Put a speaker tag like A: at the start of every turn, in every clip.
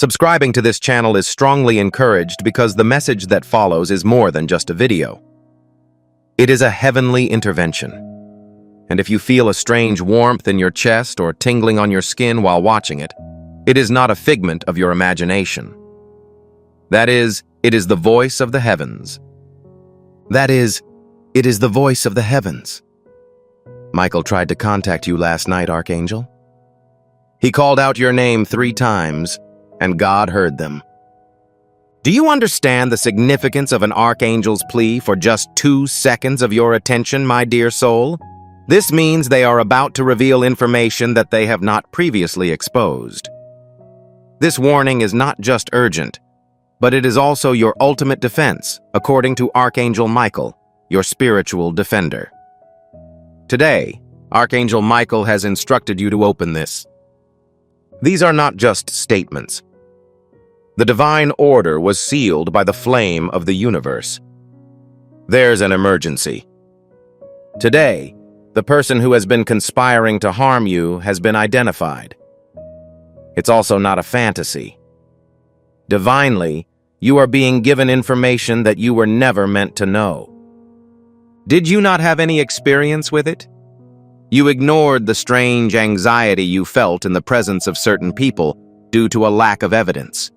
A: Subscribing to this channel is strongly encouraged because the message that follows is more than just a video. It is a heavenly intervention. And if you feel a strange warmth in your chest or tingling on your skin while watching it, it is not a figment of your imagination. That is, it is the voice of the heavens. It is the voice of the heavens. Michael tried to contact you last night, Archangel. He called out your name 3 times, and God heard them. Do you understand the significance of an archangel's plea for just 2 seconds of your attention, my dear soul? This means they are about to reveal information that they have not previously exposed. This warning is not just urgent, but it is also your ultimate defense, according to Archangel Michael, your spiritual defender. Today, Archangel Michael has instructed you to open this. These are not just statements. The divine order was sealed by the flame of the universe. There's an emergency. Today, the person who has been conspiring to harm you has been identified. It's also not a fantasy. Divinely, you are being given information that you were never meant to know. Did you not have any experience with it? You ignored the strange anxiety you felt in the presence of certain people due to a lack of evidence.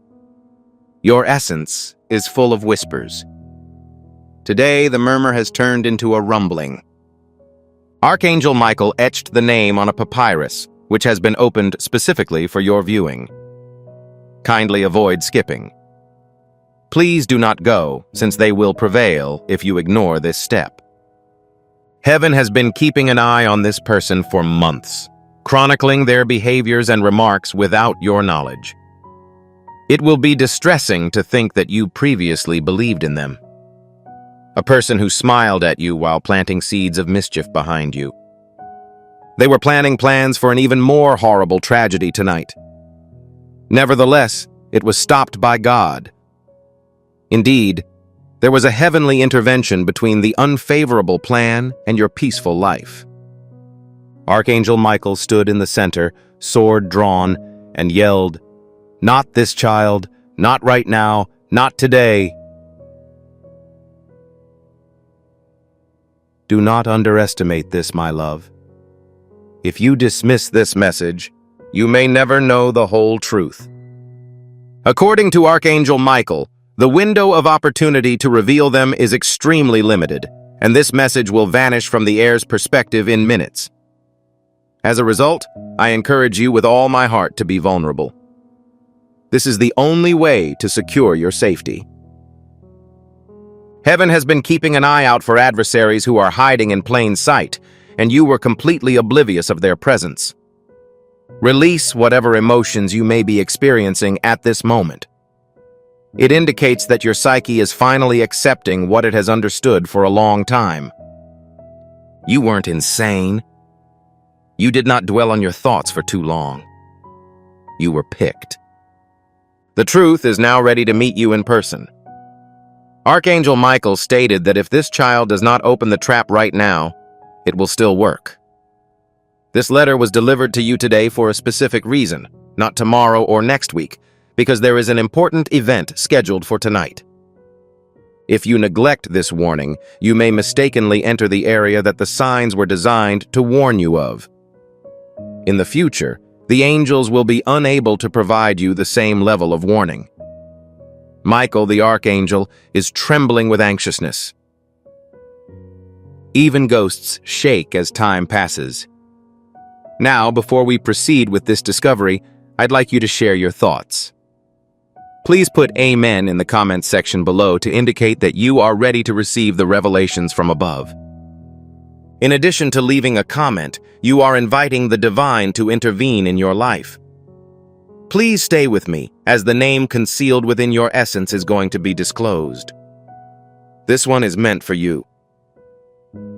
A: Your essence is full of whispers. Today, the murmur has turned into a rumbling. Archangel Michael etched the name on a papyrus, which has been opened specifically for your viewing. Kindly avoid skipping. Please do not go, since they will prevail if you ignore this step. Heaven has been keeping an eye on this person for months, chronicling their behaviors and remarks without your knowledge. It will be distressing to think that you previously believed in them. A person who smiled at you while planting seeds of mischief behind you. They were planning plans for an even more horrible tragedy tonight. Nevertheless, it was stopped by God. Indeed, there was a heavenly intervention between the unfavorable plan and your peaceful life. Archangel Michael stood in the center, sword drawn, and yelled, "Not this child, not right now, not today." Do not underestimate this, my love. If you dismiss this message, you may never know the whole truth. According to Archangel Michael, the window of opportunity to reveal them is extremely limited, and this message will vanish from the heir's perspective in minutes. As a result, I encourage you with all my heart to be vulnerable. This is the only way to secure your safety. Heaven has been keeping an eye out for adversaries who are hiding in plain sight, and you were completely oblivious of their presence. Release whatever emotions you may be experiencing at this moment. It indicates that your psyche is finally accepting what it has understood for a long time. You weren't insane. You did not dwell on your thoughts for too long. You were picked. The truth is now ready to meet you in person. Archangel Michael stated that if this child does not open the trap right now, it will still work. This letter was delivered to you today for a specific reason, not tomorrow or next week, because there is an important event scheduled for tonight. If you neglect this warning, you may mistakenly enter the area that the signs were designed to warn you of. In the future, the angels will be unable to provide you the same level of warning. Michael, the archangel, is trembling with anxiousness. Even ghosts shake as time passes. Now, before we proceed with this discovery, I'd like you to share your thoughts. Please put Amen in the comments section below to indicate that you are ready to receive the revelations from above. In addition to leaving a comment, you are inviting the divine to intervene in your life. Please stay with me, as the name concealed within your essence is going to be disclosed. This one is meant for you.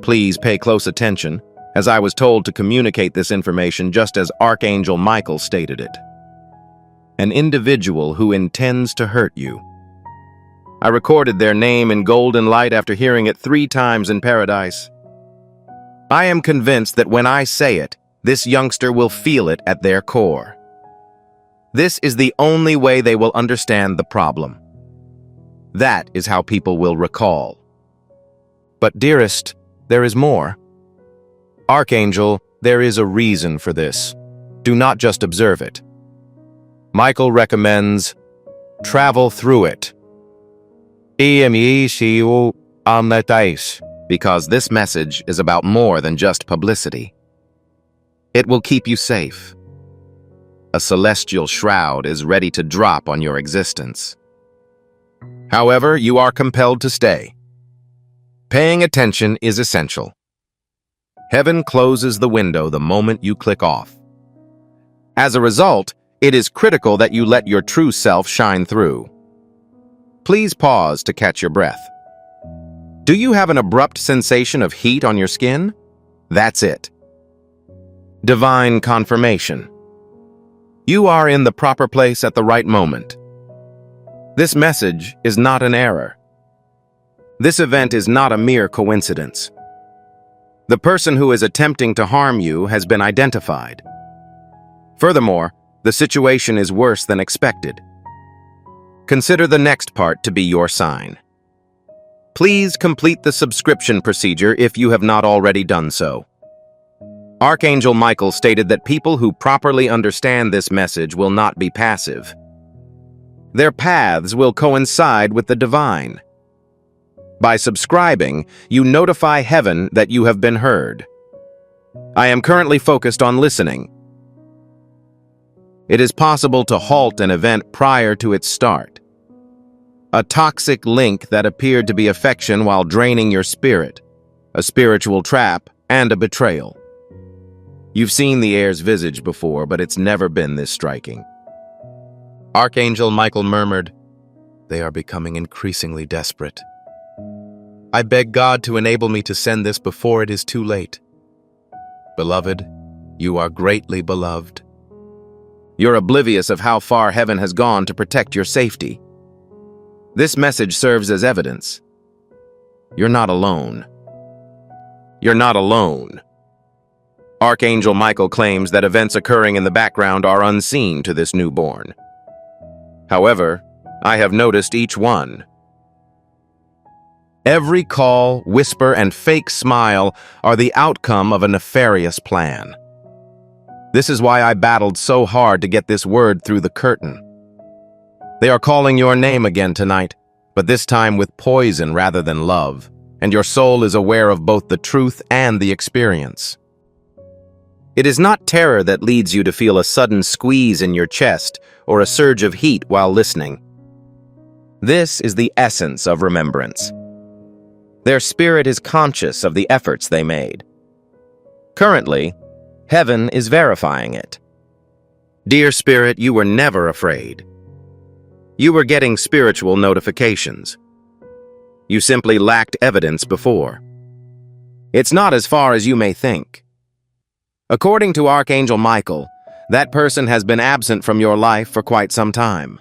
A: Please pay close attention, as I was told to communicate this information just as Archangel Michael stated it. An individual who intends to hurt you. I recorded their name in golden light after hearing it 3 times in paradise. I am convinced that when I say it, this youngster will feel it at their core. This is the only way they will understand the problem. That is how people will recall. But dearest, there is more. Archangel, there is a reason for this. Do not just observe it. Michael recommends, travel through it. Because this message is about more than just publicity. It will keep you safe. A celestial shroud is ready to drop on your existence. However, you are compelled to stay. Paying attention is essential. Heaven closes the window the moment you click off. As a result, it is critical that you let your true self shine through. Please pause to catch your breath. Do you have an abrupt sensation of heat on your skin? That's it. Divine confirmation. You are in the proper place at the right moment. This message is not an error. This event is not a mere coincidence. The person who is attempting to harm you has been identified. Furthermore, the situation is worse than expected. Consider the next part to be your sign. Please complete the subscription procedure if you have not already done so. Archangel Michael stated that people who properly understand this message will not be passive. Their paths will coincide with the divine. By subscribing, you notify heaven that you have been heard. I am currently focused on listening. It is possible to halt an event prior to its start. A toxic link that appeared to be affection while draining your spirit, a spiritual trap, and a betrayal. You've seen the heir's visage before, but it's never been this striking. Archangel Michael murmured, "They are becoming increasingly desperate. I beg God to enable me to send this before it is too late. Beloved, you are greatly beloved. You're oblivious of how far heaven has gone to protect your safety. This message serves as evidence. You're not alone. You're not alone." Archangel Michael claims that events occurring in the background are unseen to this newborn. However, I have noticed each one. Every call, whisper, and fake smile are the outcome of a nefarious plan. This is why I battled so hard to get this word through the curtain. They are calling your name again tonight, but this time with poison rather than love, and your soul is aware of both the truth and the experience. It is not terror that leads you to feel a sudden squeeze in your chest or a surge of heat while listening. This is the essence of remembrance. Their spirit is conscious of the efforts they made. Currently, heaven is verifying it. Dear Spirit, you were never afraid. You were getting spiritual notifications. You simply lacked evidence before. It's not as far as you may think. According to Archangel Michael, that person has been absent from your life for quite some time.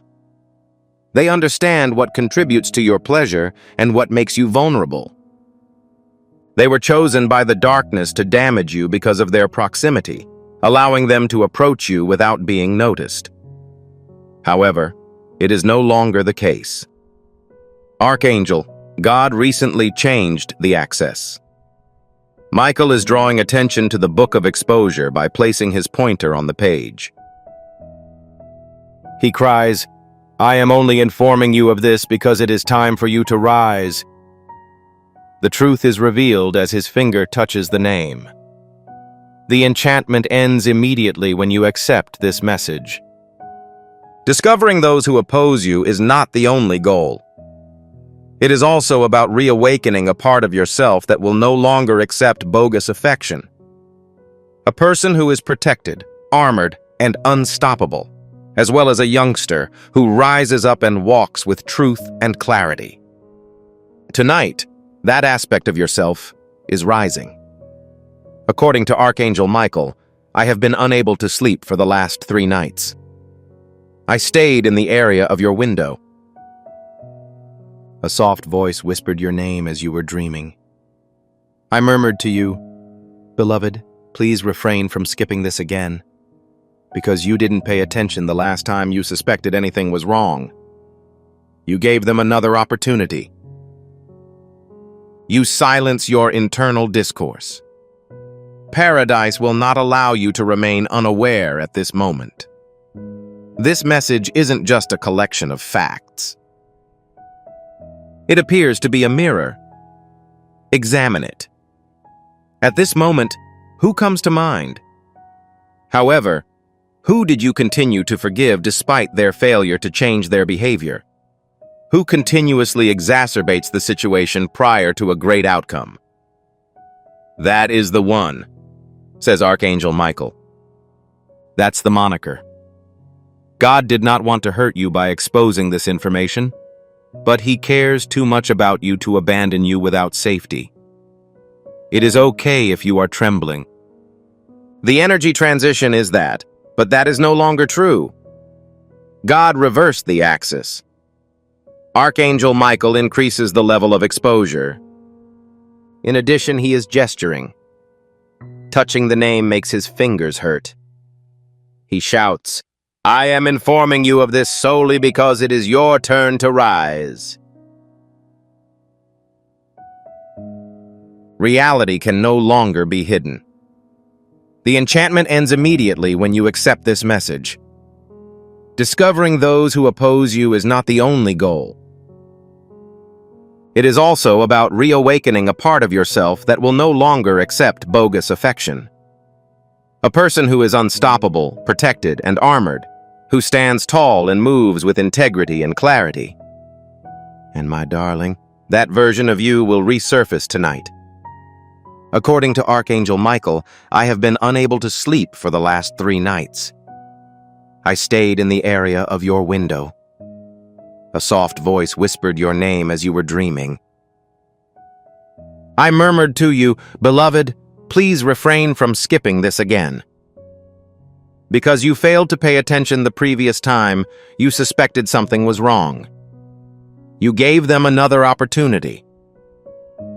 A: They understand what contributes to your pleasure and what makes you vulnerable. They were chosen by the darkness to damage you because of their proximity, allowing them to approach you without being noticed. However, it is no longer the case. Archangel, God recently changed the access. Michael is drawing attention to the book of exposure by placing his pointer on the page. He cries, "I am only informing you of this because it is time for you to rise." The truth is revealed as his finger touches the name. The enchantment ends immediately when you accept this message. Discovering those who oppose you is not the only goal. It is also about reawakening a part of yourself that will no longer accept bogus affection. A person who is protected, armored, and unstoppable, as well as a youngster who rises up and walks with truth and clarity. Tonight, that aspect of yourself is rising. According to Archangel Michael, I have been unable to sleep for the last 3 nights. I stayed in the area of your window. A soft voice whispered your name as you were dreaming. I murmured to you, "Beloved, please refrain from skipping this again." because you didn't pay attention the last time you suspected anything was wrong. You gave them another opportunity. You silence your internal discourse. Paradise will not allow you to remain unaware at this moment. This message isn't just a collection of facts. It appears to be a mirror. Examine it. At this moment, who comes to mind? However, who did you continue to forgive despite their failure to change their behavior? Who continuously exacerbates the situation prior to a great outcome? That is the one, says Archangel Michael. That's the moniker. God did not want to hurt you by exposing this information, but He cares too much about you to abandon you without safety. It is okay if you are trembling. The energy transition is that, but that is no longer true. God reversed the axis. Archangel Michael increases the level of exposure. In addition, he is gesturing. Touching the name makes his fingers hurt. He shouts, "I am informing you of this solely because it is your turn to rise." Reality can no longer be hidden. The enchantment ends immediately when you accept this message. Discovering those who oppose you is not the only goal. It is also about reawakening a part of yourself that will no longer accept bogus affection. A person who is unstoppable, protected, and armored, who stands tall and moves with integrity and clarity. And my darling, that version of you will resurface tonight. According to Archangel Michael, I have been unable to sleep for the last 3 nights. I stayed in the area of your window. A soft voice whispered your name as you were dreaming. I murmured to you, "Beloved, please refrain from skipping this again." Because you failed to pay attention the previous time, you suspected something was wrong. You gave them another opportunity.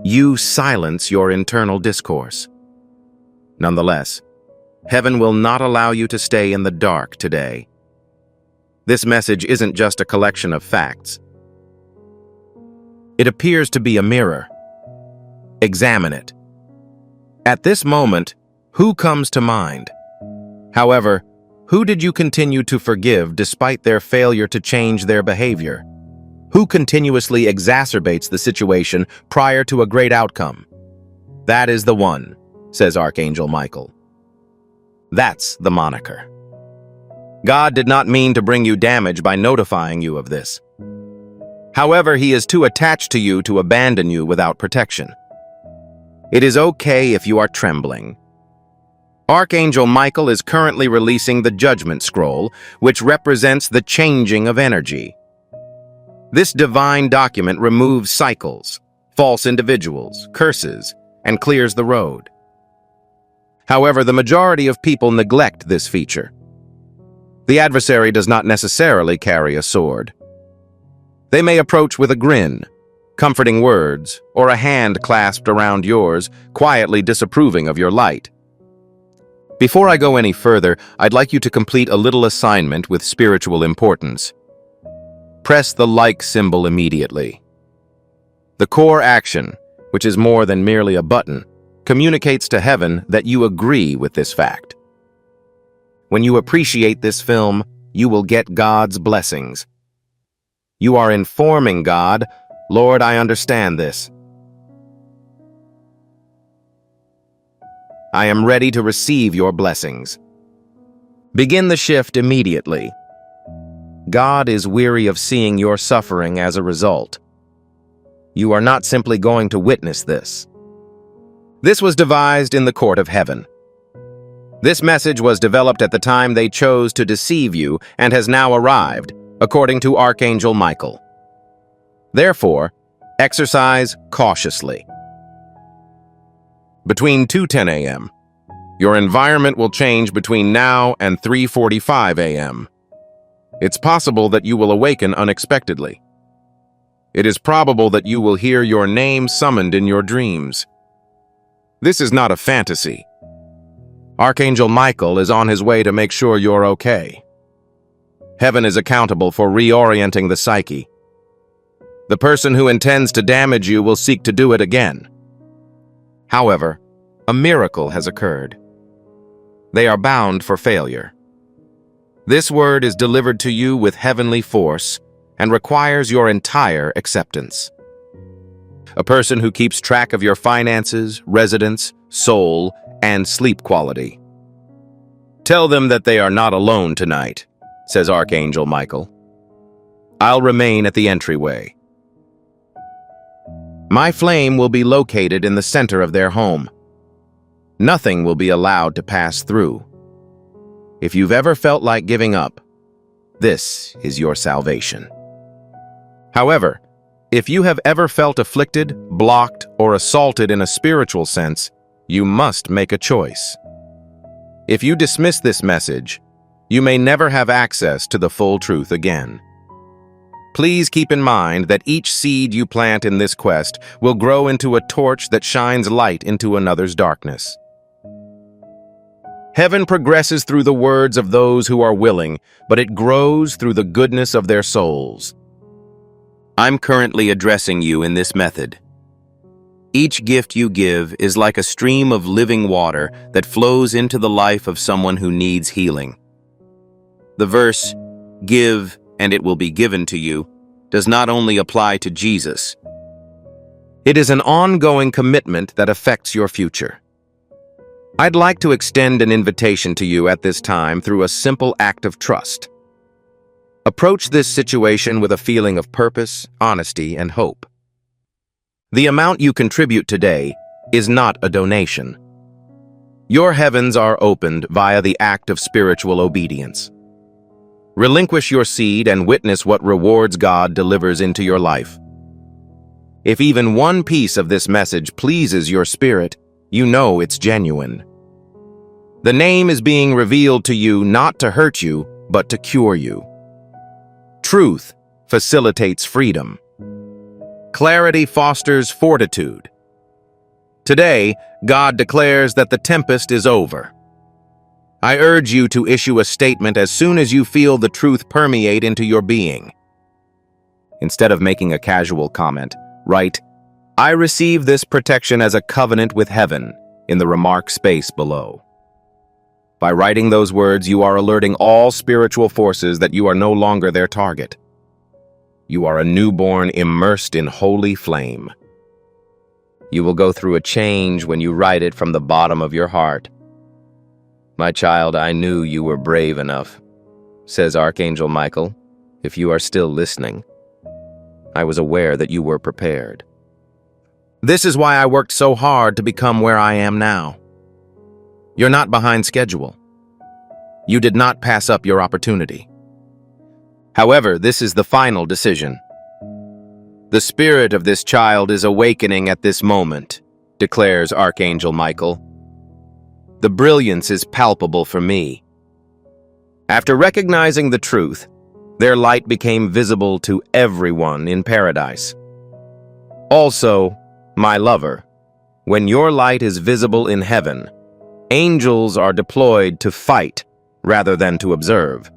A: You silence your internal discourse. Nonetheless, heaven will not allow you to stay in the dark today. This message isn't just a collection of facts. It appears to be a mirror. Examine it. At this moment, who comes to mind? However, who did you continue to forgive despite their failure to change their behavior? Who continuously exacerbates the situation prior to a great outcome? That is the one, says Archangel Michael. That's the moniker. God did not mean to bring you damage by notifying you of this. However, He is too attached to you to abandon you without protection. It is okay if you are trembling. Archangel Michael is currently releasing the Judgment Scroll, which represents the changing of energy. This divine document removes cycles, false individuals, curses, and clears the road. However, the majority of people neglect this feature. The adversary does not necessarily carry a sword. They may approach with a grin, comforting words, or a hand clasped around yours, quietly disapproving of your light. Before I go any further, I'd like you to complete a little assignment with spiritual importance. Press the like symbol immediately. The core action, which is more than merely a button, communicates to heaven that you agree with this fact. When you appreciate this film, you will get God's blessings. You are informing God, "Lord, I understand this. I am ready to receive your blessings." Begin the shift immediately. God is weary of seeing your suffering as a result. You are not simply going to witness this. This was devised in the court of heaven. This message was developed at the time they chose to deceive you and has now arrived, according to Archangel Michael. Therefore, exercise cautiously. Between 2:10 a.m., your environment will change between now and 3:45 a.m. It's possible that you will awaken unexpectedly. It is probable that you will hear your name summoned in your dreams. This is not a fantasy. Archangel Michael is on his way to make sure you're okay. Heaven is accountable for reorienting the psyche. The person who intends to damage you will seek to do it again. However, a miracle has occurred. They are bound for failure. This word is delivered to you with heavenly force and requires your entire acceptance. A person who keeps track of your finances, residence, soul, and sleep quality. Tell them that they are not alone tonight, says Archangel Michael. I'll remain at the entryway. My flame will be located in the center of their home. Nothing will be allowed to pass through. If you've ever felt like giving up, this is your salvation. However, if you have ever felt afflicted, blocked, or assaulted in a spiritual sense, you must make a choice. If you dismiss this message, you may never have access to the full truth again. Please keep in mind that each seed you plant in this quest will grow into a torch that shines light into another's darkness. Heaven progresses through the words of those who are willing, but it grows through the goodness of their souls. I'm currently addressing you in this method. Each gift you give is like a stream of living water that flows into the life of someone who needs healing. The verse, "Give, and it will be given to you," does not only apply to Jesus. It is an ongoing commitment that affects your future. I'd like to extend an invitation to you at this time through a simple act of trust. Approach this situation with a feeling of purpose, honesty, and hope. The amount you contribute today is not a donation. Your heavens are opened via the act of spiritual obedience. Relinquish your seed and witness what rewards God delivers into your life. If even one piece of this message pleases your spirit, you know it's genuine. The name is being revealed to you not to hurt you, but to cure you. Truth facilitates freedom. Clarity fosters fortitude. Today, God declares that the tempest is over. I urge you to issue a statement as soon as you feel the truth permeate into your being. Instead of making a casual comment, write, "I receive this protection as a covenant with heaven," in the remark space below. By writing those words, you are alerting all spiritual forces that you are no longer their target. You are a newborn immersed in holy flame. You will go through a change when you write it from the bottom of your heart. My child, I knew you were brave enough, says Archangel Michael, if you are still listening. I was aware that you were prepared. This is why I worked so hard to become where I am now. You're not behind schedule. You did not pass up your opportunity. However, this is the final decision. The spirit of this child is awakening at this moment, declares Archangel Michael. The brilliance is palpable for me. After recognizing the truth, their light became visible to everyone in paradise. Also, my lover, when your light is visible in heaven, angels are deployed to fight rather than to observe.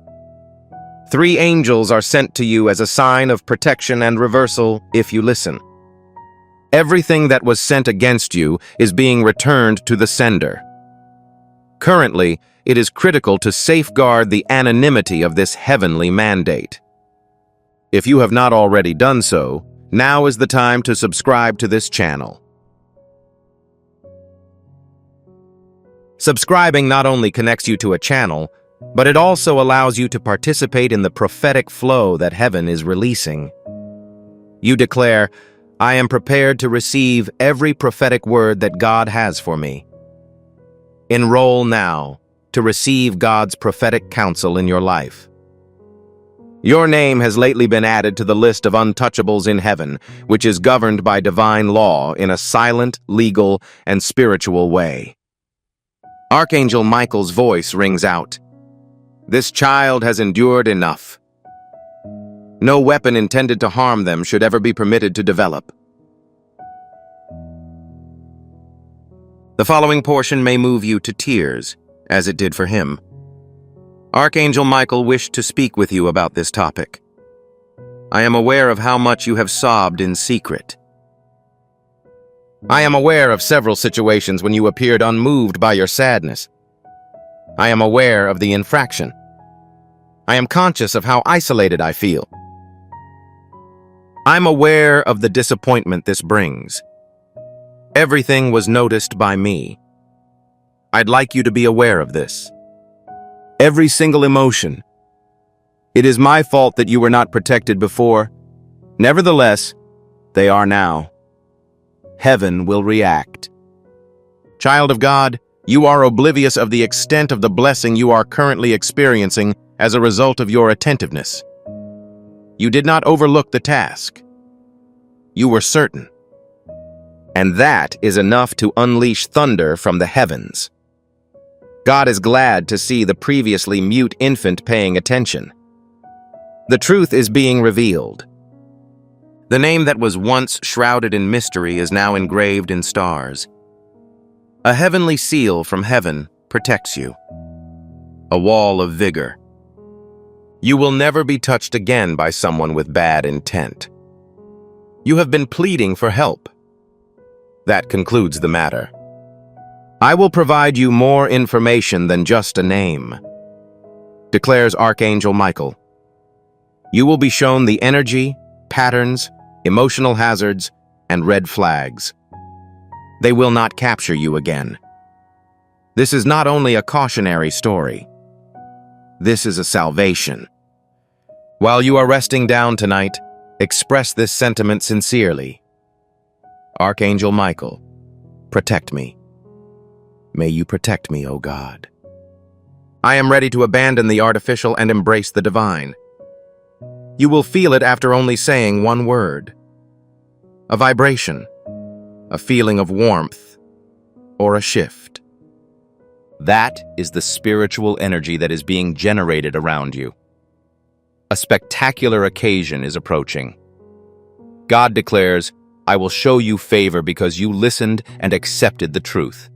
A: 3 angels are sent to you as a sign of protection and reversal if you listen. Everything that was sent against you is being returned to the sender. Currently, it is critical to safeguard the anonymity of this heavenly mandate. If you have not already done so, now is the time to subscribe to this channel. Subscribing not only connects you to a channel, but it also allows you to participate in the prophetic flow that heaven is releasing. You declare, "I am prepared to receive every prophetic word that God has for me." Enroll now to receive God's prophetic counsel in your life. Your name has lately been added to the list of untouchables in heaven, which is governed by divine law in a silent, legal, and spiritual way. Archangel Michael's voice rings out. This child has endured enough. No weapon intended to harm them should ever be permitted to develop. The following portion may move you to tears, as it did for him. Archangel Michael wished to speak with you about this topic. I am aware of how much you have sobbed in secret. I am aware of several situations when you appeared unmoved by your sadness. I am aware of the infraction. I am conscious of how isolated I feel. I'm aware of the disappointment this brings. Everything was noticed by me. I'd like you to be aware of this. Every single emotion. It is my fault that you were not protected before. Nevertheless, they are now. Heaven will react. Child of God, you are oblivious of the extent of the blessing you are currently experiencing as a result of your attentiveness. You did not overlook the task. You were certain. And that is enough to unleash thunder from the heavens. God is glad to see the previously mute infant paying attention. The truth is being revealed. The name that was once shrouded in mystery is now engraved in stars. A heavenly seal from heaven protects you. A wall of vigor. You will never be touched again by someone with bad intent. You have been pleading for help. That concludes the matter. I will provide you more information than just a name, declares Archangel Michael. You will be shown the energy, patterns, emotional hazards, and red flags. They will not capture you again. This is not only a cautionary story. This is a salvation. While you are resting down tonight, express this sentiment sincerely. Archangel Michael, protect me. May you protect me, O God. I am ready to abandon the artificial and embrace the divine. You will feel it after only saying one word. A vibration, a feeling of warmth, or a shift. That is the spiritual energy that is being generated around you. A spectacular occasion is approaching. God declares, I will show you favor because you listened and accepted the truth.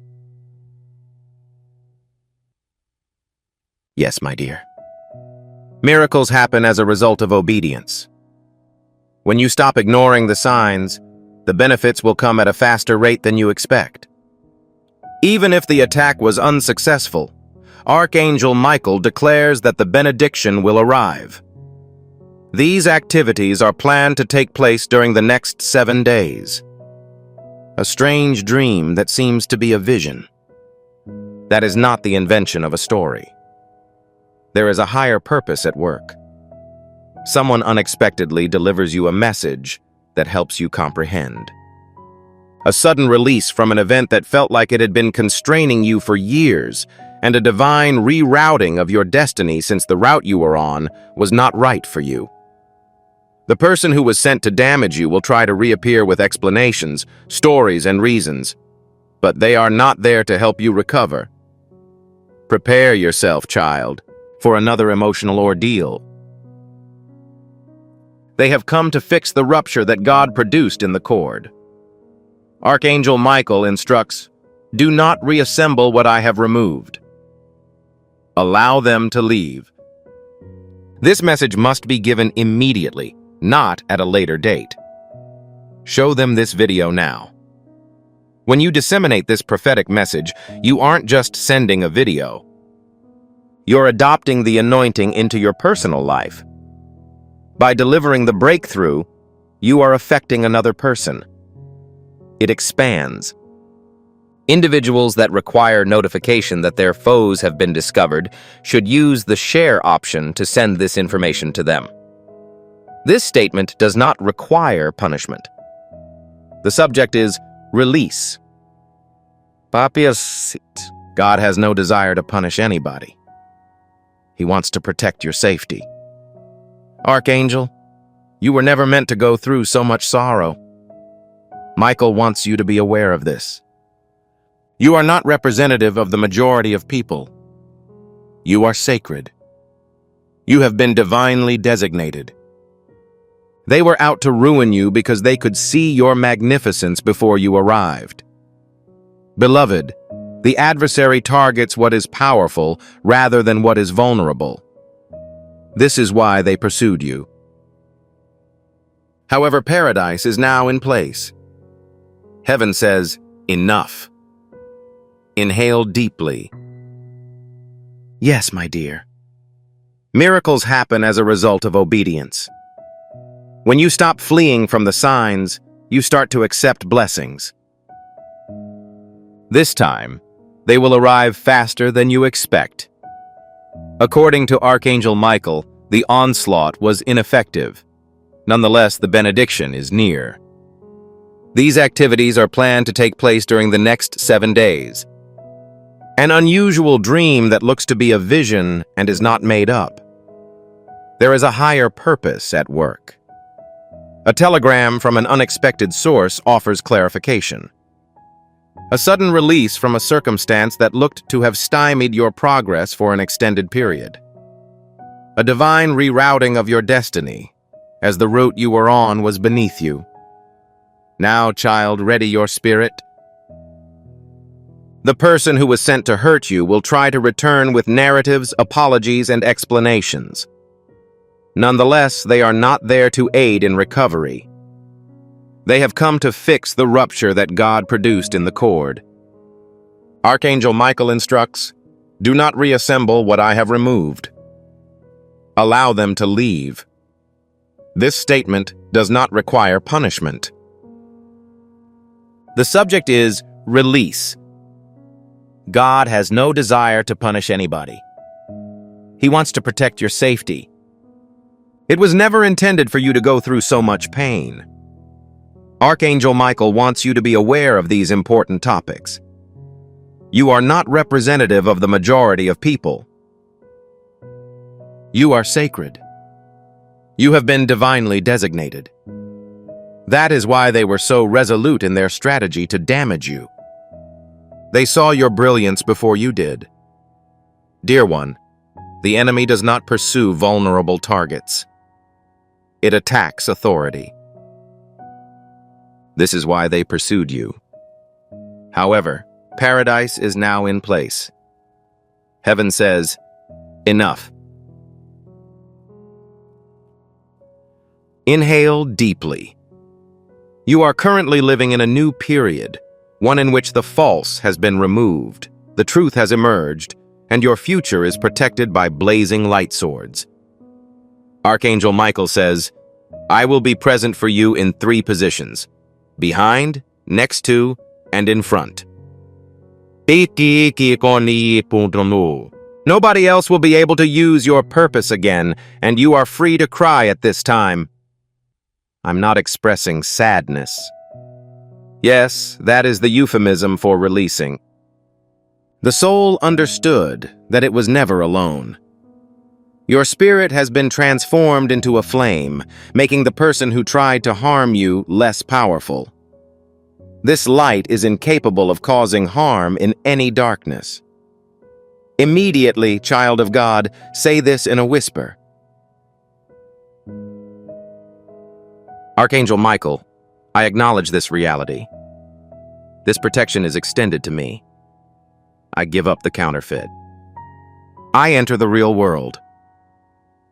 A: Yes, my dear. Miracles happen as a result of obedience. When you stop ignoring the signs, the benefits will come at a faster rate than you expect. Even if the attack was unsuccessful, Archangel Michael declares that the benediction will arrive. These activities are planned to take place during the next 7 days. A strange dream that seems to be a vision. That is not the invention of a story. There is a higher purpose at work. Someone unexpectedly delivers you a message that helps you comprehend. A sudden release from an event that felt like it had been constraining you for years, and a divine rerouting of your destiny since the route you were on was not right for you. The person who was sent to damage you will try to reappear with explanations, stories, and reasons, but they are not there to help you recover. Prepare yourself, child, for another emotional ordeal. They have come to fix the rupture that God produced in the cord. Archangel Michael instructs, do not reassemble what I have removed. Allow them to leave. This message must be given immediately, not at a later date. Show them this video now. When you disseminate this prophetic message, you aren't just sending a video. You're adopting the anointing into your personal life. By delivering the breakthrough, you are affecting another person. It expands. Individuals that require notification that their foes have been discovered should use the share option to send this information to them. This statement does not require punishment. The subject is release. God has no desire to punish anybody. He wants to protect your safety. Archangel, you were never meant to go through so much sorrow. Michael wants you to be aware of this. You are not representative of the majority of people. You are sacred. You have been divinely designated. They were out to ruin you because they could see your magnificence before you arrived. Beloved, The adversary targets what is powerful rather than what is vulnerable. This is why they pursued you. However, paradise is now in place. Heaven says, enough. Inhale deeply. Yes, my dear. Miracles happen as a result of obedience. When you stop fleeing from the signs, you start to accept blessings. This time, they will arrive faster than you expect. According to Archangel Michael, the onslaught was ineffective. Nonetheless, the benediction is near. These activities are planned to take place during the next 7 days. An unusual dream that looks to be a vision and is not made up. There is a higher purpose at work. A telegram from an unexpected source offers clarification. A sudden release from a circumstance that looked to have stymied your progress for an extended period. A divine rerouting of your destiny, as the route you were on was beneath you. Now, child, ready your spirit. The person who was sent to hurt you will try to return with narratives, apologies, and explanations. Nonetheless, they are not there to aid in recovery. They have come to fix the rupture that God produced in the cord. Archangel Michael instructs, do not reassemble what I have removed. Allow them to leave. This statement does not require punishment. The subject is release. God has no desire to punish anybody. He wants to protect your safety. It was never intended for you to go through so much pain. Archangel Michael wants you to be aware of these important topics. You are not representative of the majority of people. You are sacred. You have been divinely designated. That is why they were so resolute in their strategy to damage you. They saw your brilliance before you did. Dear one, the enemy does not pursue vulnerable targets. It attacks authority. This is why they pursued you. However, paradise is now in place. Heaven says, enough. Inhale deeply. You are currently living in a new period, one in which the false has been removed, the truth has emerged, and your future is protected by blazing light swords. Archangel Michael says, I will be present for you in 3 positions: behind, next to, and in front. Nobody else will be able to use your purpose again, and you are free to cry at this time. I'm not expressing sadness. Yes, that is the euphemism for releasing. The soul understood that it was never alone. Your spirit has been transformed into a flame, making the person who tried to harm you less powerful. This light is incapable of causing harm in any darkness. Immediately, child of God, say this in a whisper. Archangel Michael, I acknowledge this reality. This protection is extended to me. I give up the counterfeit. I enter the real world.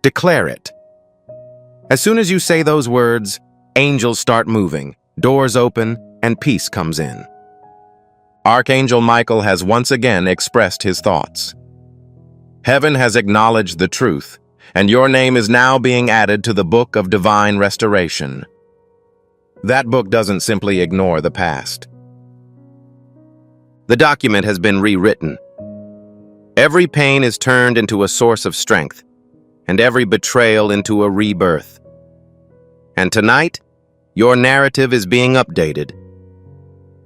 A: Declare it. As soon as you say those words, angels start moving, doors open, and peace comes in. Archangel Michael has once again expressed his thoughts. Heaven has acknowledged the truth, and your name is now being added to the book of divine restoration. That book doesn't simply ignore the past. The document has been rewritten. Every pain is turned into a source of strength, and every betrayal into a rebirth. And tonight, your narrative is being updated.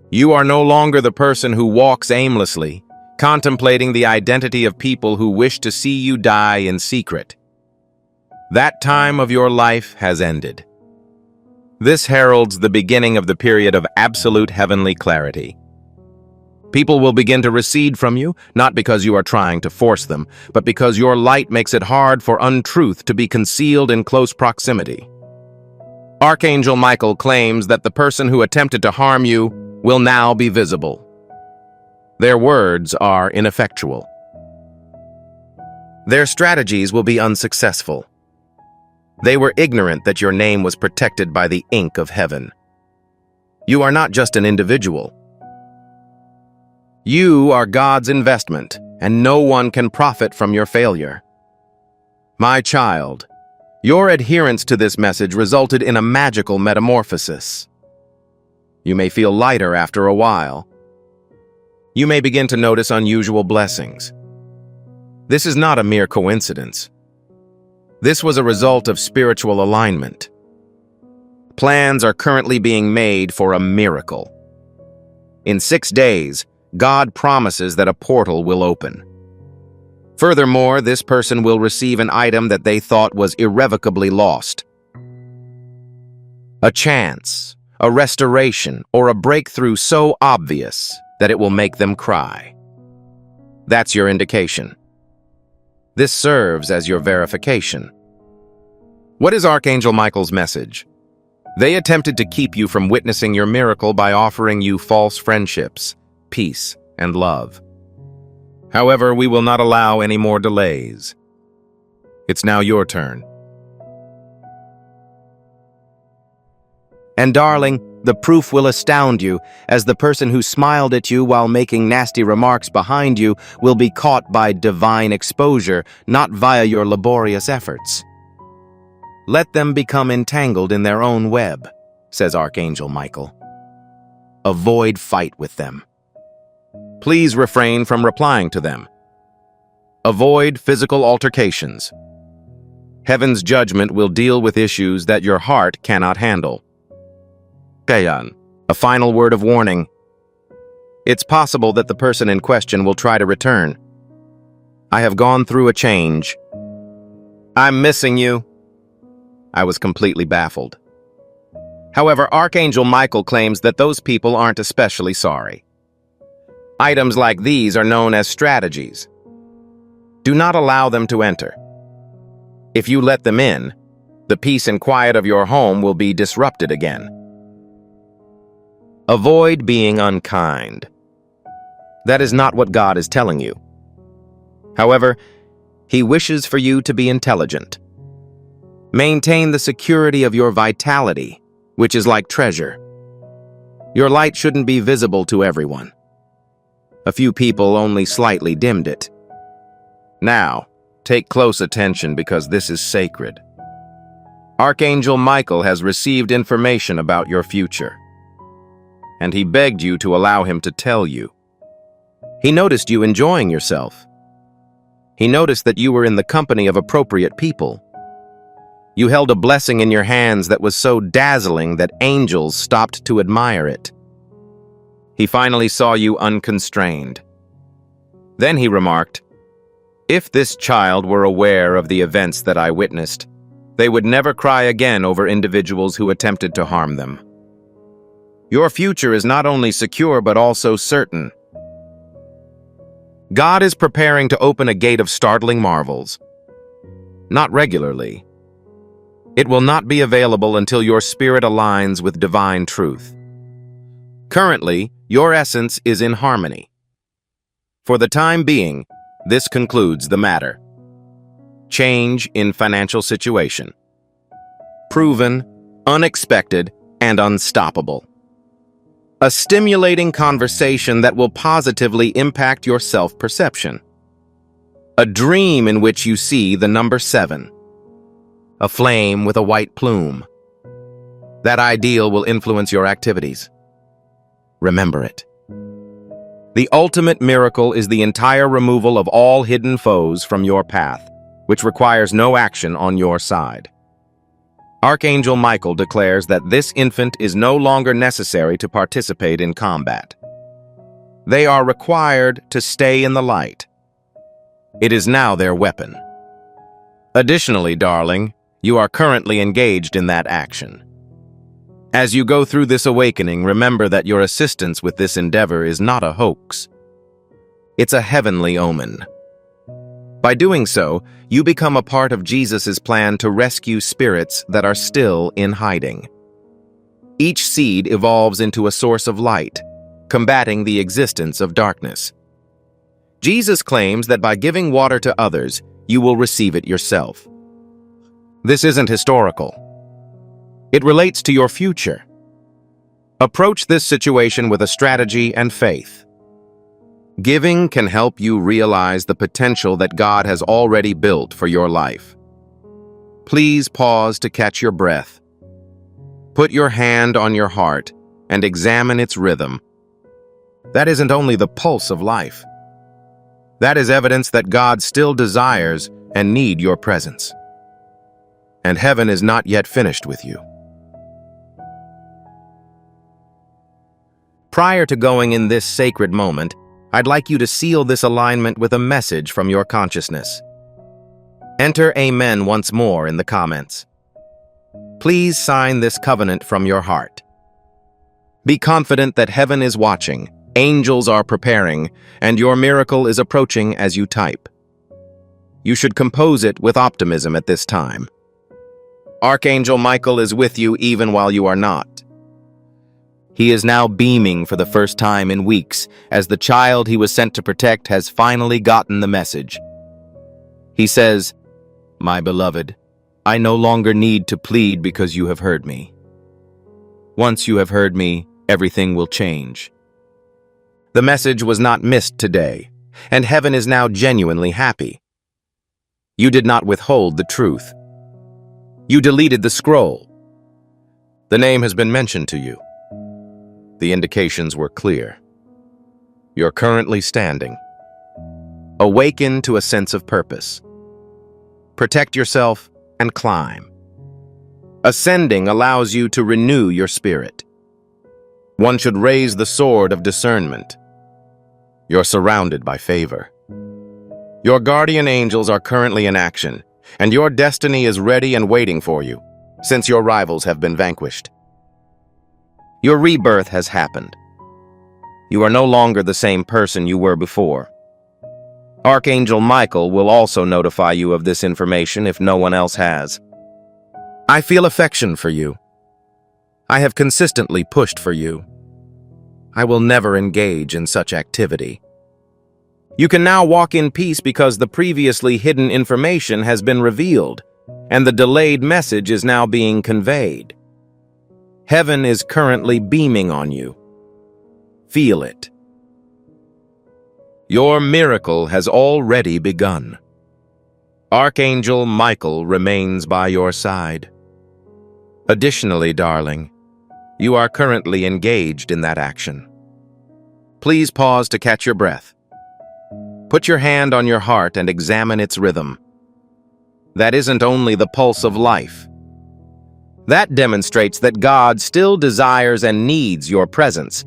A: You are no longer the person who walks aimlessly, contemplating the identity of people who wish to see you die in secret. That time of your life has ended. This heralds the beginning of the period of absolute heavenly clarity. People will begin to recede from you, not because you are trying to force them, but because your light makes it hard for untruth to be concealed in close proximity. Archangel Michael claims that the person who attempted to harm you will now be visible. Their words are ineffectual. Their strategies will be unsuccessful. They were ignorant that your name was protected by the ink of heaven. You are not just an individual. You are God's investment, and no one can profit from your failure. My child, your adherence to this message resulted in a magical metamorphosis. You may feel lighter after a while. You may begin to notice unusual blessings. This is not a mere coincidence. This was a result of spiritual alignment. Plans are currently being made for a miracle. In 6 days, God promises that a portal will open. Furthermore, this person will receive an item that they thought was irrevocably lost. A chance, a restoration, or a breakthrough so obvious that it will make them cry. That's your indication. This serves as your verification. What is Archangel Michael's message? They attempted to keep you from witnessing your miracle by offering you false friendships, peace, and love. However, we will not allow any more delays. It's now your turn. And darling, the proof will astound you, as the person who smiled at you while making nasty remarks behind you will be caught by divine exposure, not via your laborious efforts. Let them become entangled in their own web, says Archangel Michael. Avoid fight with them. Please refrain from replying to them. Avoid physical altercations. Heaven's judgment will deal with issues that your heart cannot handle. Kayan, a final word of warning. It's possible that the person in question will try to return. I have gone through a change. I'm missing you. I was completely baffled. However, Archangel Michael claims that those people aren't especially sorry. Items like these are known as strategies. Do not allow them to enter. If you let them in, the peace and quiet of your home will be disrupted again. Avoid being unkind. That is not what God is telling you. However, He wishes for you to be intelligent. Maintain the security of your vitality, which is like treasure. Your light shouldn't be visible to everyone. A few people only slightly dimmed it. Now, take close attention because this is sacred. Archangel Michael has received information about your future, and he begged you to allow him to tell you. He noticed you enjoying yourself. He noticed that you were in the company of appropriate people. You held a blessing in your hands that was so dazzling that angels stopped to admire it. He finally saw you unconstrained. Then he remarked, "If this child were aware of the events that I witnessed, they would never cry again over individuals who attempted to harm them. Your future is not only secure but also certain. God is preparing to open a gate of startling marvels. Not regularly. It will not be available until your spirit aligns with divine truth. Currently, your essence is in harmony. For the time being, this concludes the matter. Change in financial situation. Proven, unexpected, and unstoppable. A stimulating conversation that will positively impact your self-perception. A dream in which you see the number 7. A flame with a white plume. That ideal will influence your activities. Remember it. The ultimate miracle is the entire removal of all hidden foes from your path, which requires no action on your side. Archangel Michael declares that this infant is no longer necessary to participate in combat. They are required to stay in the light. It is now their weapon. Additionally, darling, you are currently engaged in that action. As you go through this awakening, remember that your assistance with this endeavor is not a hoax. It's a heavenly omen. By doing so, you become a part of Jesus' plan to rescue spirits that are still in hiding. Each seed evolves into a source of light, combating the existence of darkness. Jesus claims that by giving water to others, you will receive it yourself. This isn't historical. It relates to your future. Approach this situation with a strategy and faith. Giving can help you realize the potential that God has already built for your life. Please pause to catch your breath. Put your hand on your heart and examine its rhythm. That isn't only the pulse of life. That is evidence that God still desires and needs your presence. And heaven is not yet finished with you. Prior to going in this sacred moment, I'd like you to seal this alignment with a message from your consciousness. Enter Amen once more in the comments. Please sign this covenant from your heart. Be confident that heaven is watching, angels are preparing, and your miracle is approaching as you type. You should compose it with optimism at this time. Archangel Michael is with you even while you are not. He is now beaming for the first time in weeks, as the child he was sent to protect has finally gotten the message. He says, "My beloved, I no longer need to plead because you have heard me. Once you have heard me, everything will change." The message was not missed today, and heaven is now genuinely happy. You did not withhold the truth. You deleted the scroll. The name has been mentioned to you. The indications were clear. You're currently standing. Awaken to a sense of purpose. Protect yourself and climb. Ascending allows you to renew your spirit. One should raise the sword of discernment. You're surrounded by favor. Your guardian angels are currently in action, and your destiny is ready and waiting for you, since your rivals have been vanquished. Your rebirth has happened. You are no longer the same person you were before. Archangel Michael will also notify you of this information if no one else has. I feel affection for you. I have consistently pushed for you. I will never engage in such activity. You can now walk in peace because the previously hidden information has been revealed, and the delayed message is now being conveyed. Heaven is currently beaming on you. Feel it. Your miracle has already begun. Archangel Michael remains by your side. Additionally, darling, you are currently engaged in that action. Please pause to catch your breath. Put your hand on your heart and examine its rhythm. That isn't only the pulse of life. That demonstrates that God still desires and needs your presence,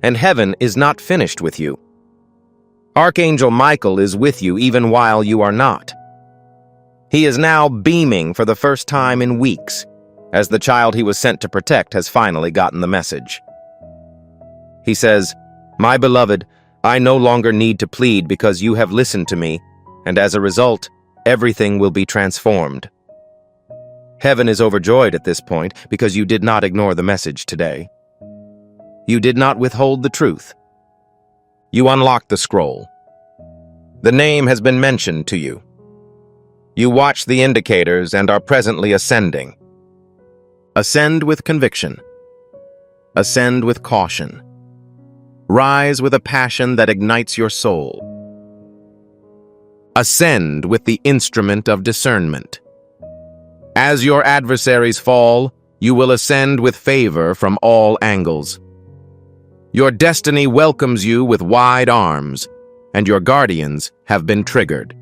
A: and heaven is not finished with you. Archangel Michael is with you even while you are not. He is now beaming for the first time in weeks, as the child he was sent to protect has finally gotten the message. He says, "My beloved, I no longer need to plead because you have listened to me, and as a result, everything will be transformed." Heaven is overjoyed at this point because you did not ignore the message today. You did not withhold the truth. You unlocked the scroll. The name has been mentioned to you. You watch the indicators and are presently ascending. Ascend with conviction. Ascend with caution. Rise with a passion that ignites your soul. Ascend with the instrument of discernment. As your adversaries fall, you will ascend with favor from all angles. Your destiny welcomes you with wide arms, and your guardians have been triggered.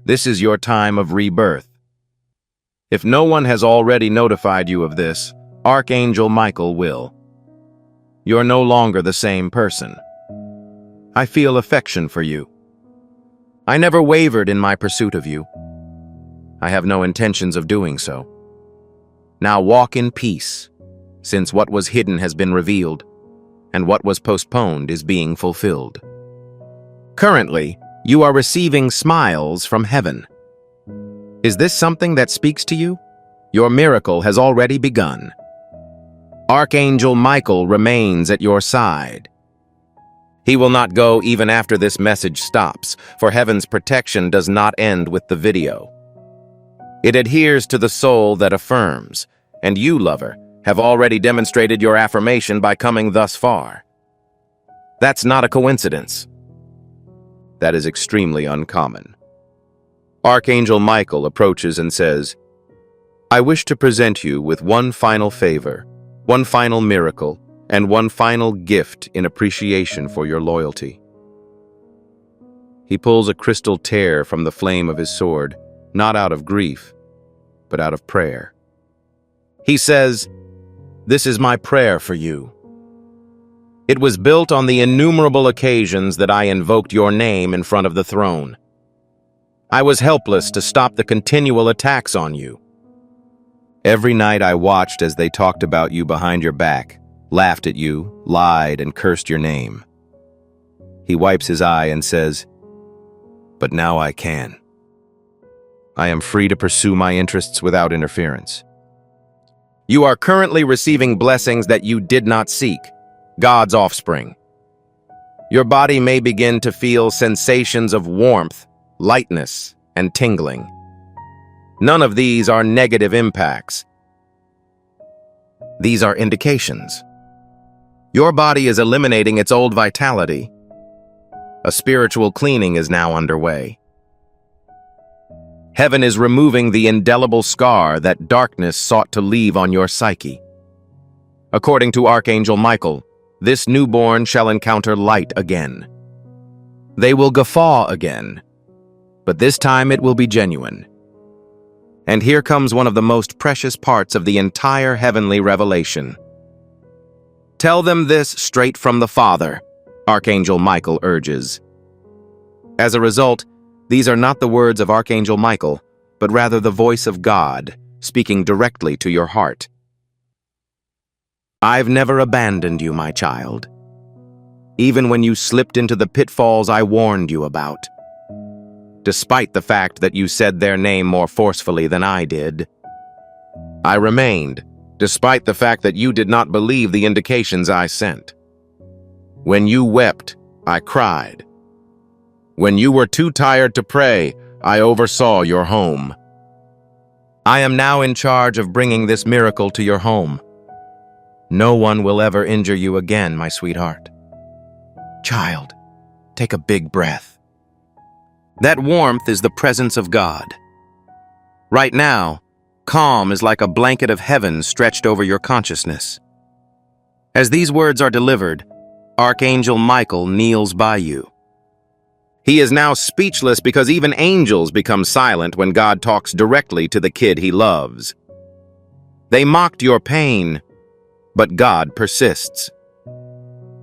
A: This is your time of rebirth. If no one has already notified you of this, Archangel Michael will. You're no longer the same person. I feel affection for you. I never wavered in my pursuit of you. I have no intentions of doing so. Now walk in peace, since what was hidden has been revealed, and what was postponed is being fulfilled. Currently, you are receiving smiles from heaven. Is this something that speaks to you? Your miracle has already begun. Archangel Michael remains at your side, He will not go even after this message stops, for heaven's protection does not end with the video. It adheres to the soul that affirms, and you, lover, have already demonstrated your affirmation by coming thus far. That's not a coincidence. That is extremely uncommon. Archangel Michael approaches and says, I wish to present you with one final favor, one final miracle, and one final gift in appreciation for your loyalty. He pulls a crystal tear from the flame of his sword, not out of grief, but out of prayer. He says, This is my prayer for you. It was built on the innumerable occasions that I invoked your name in front of the throne. I was helpless to stop the continual attacks on you. Every night I watched as they talked about you behind your back, laughed at you, lied, and cursed your name. He wipes his eye and says, But now I can. I am free to pursue my interests without interference. You are currently receiving blessings that you did not seek, God's offspring. Your body may begin to feel sensations of warmth, lightness, and tingling. None of these are negative impacts. These are indications. Your body is eliminating its old vitality. A spiritual cleaning is now underway. Heaven is removing the indelible scar that darkness sought to leave on your psyche. According to Archangel Michael, this newborn shall encounter light again. They will guffaw again, but this time it will be genuine. And here comes one of the most precious parts of the entire heavenly revelation. Tell them this straight from the Father, Archangel Michael urges. As a result, these are not the words of Archangel Michael, but rather the voice of God, speaking directly to your heart. I've never abandoned you, my child. Even when you slipped into the pitfalls I warned you about. Despite the fact that you said their name more forcefully than I did. I remained, despite the fact that you did not believe the indications I sent. When you wept, I cried. When you were too tired to pray, I oversaw your home. I am now in charge of bringing this miracle to your home. No one will ever injure you again, my sweetheart. Child, take a big breath. That warmth is the presence of God. Right now, calm is like a blanket of heaven stretched over your consciousness. As these words are delivered, Archangel Michael kneels by you. He is now speechless because even angels become silent when God talks directly to the kid he loves. They mocked your pain, but God persists.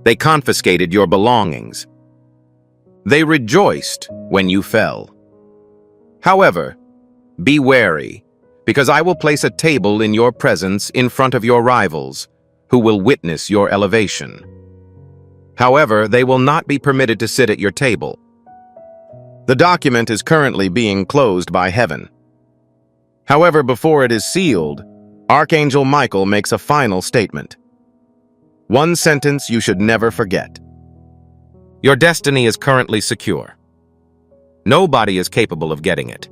A: They confiscated your belongings. They rejoiced when you fell. However, be wary, because I will place a table in your presence in front of your rivals, who will witness your elevation. However, they will not be permitted to sit at your table. The document is currently being closed by heaven. However, before it is sealed, Archangel Michael makes a final statement. One sentence you should never forget. Your destiny is currently secure. Nobody is capable of getting it.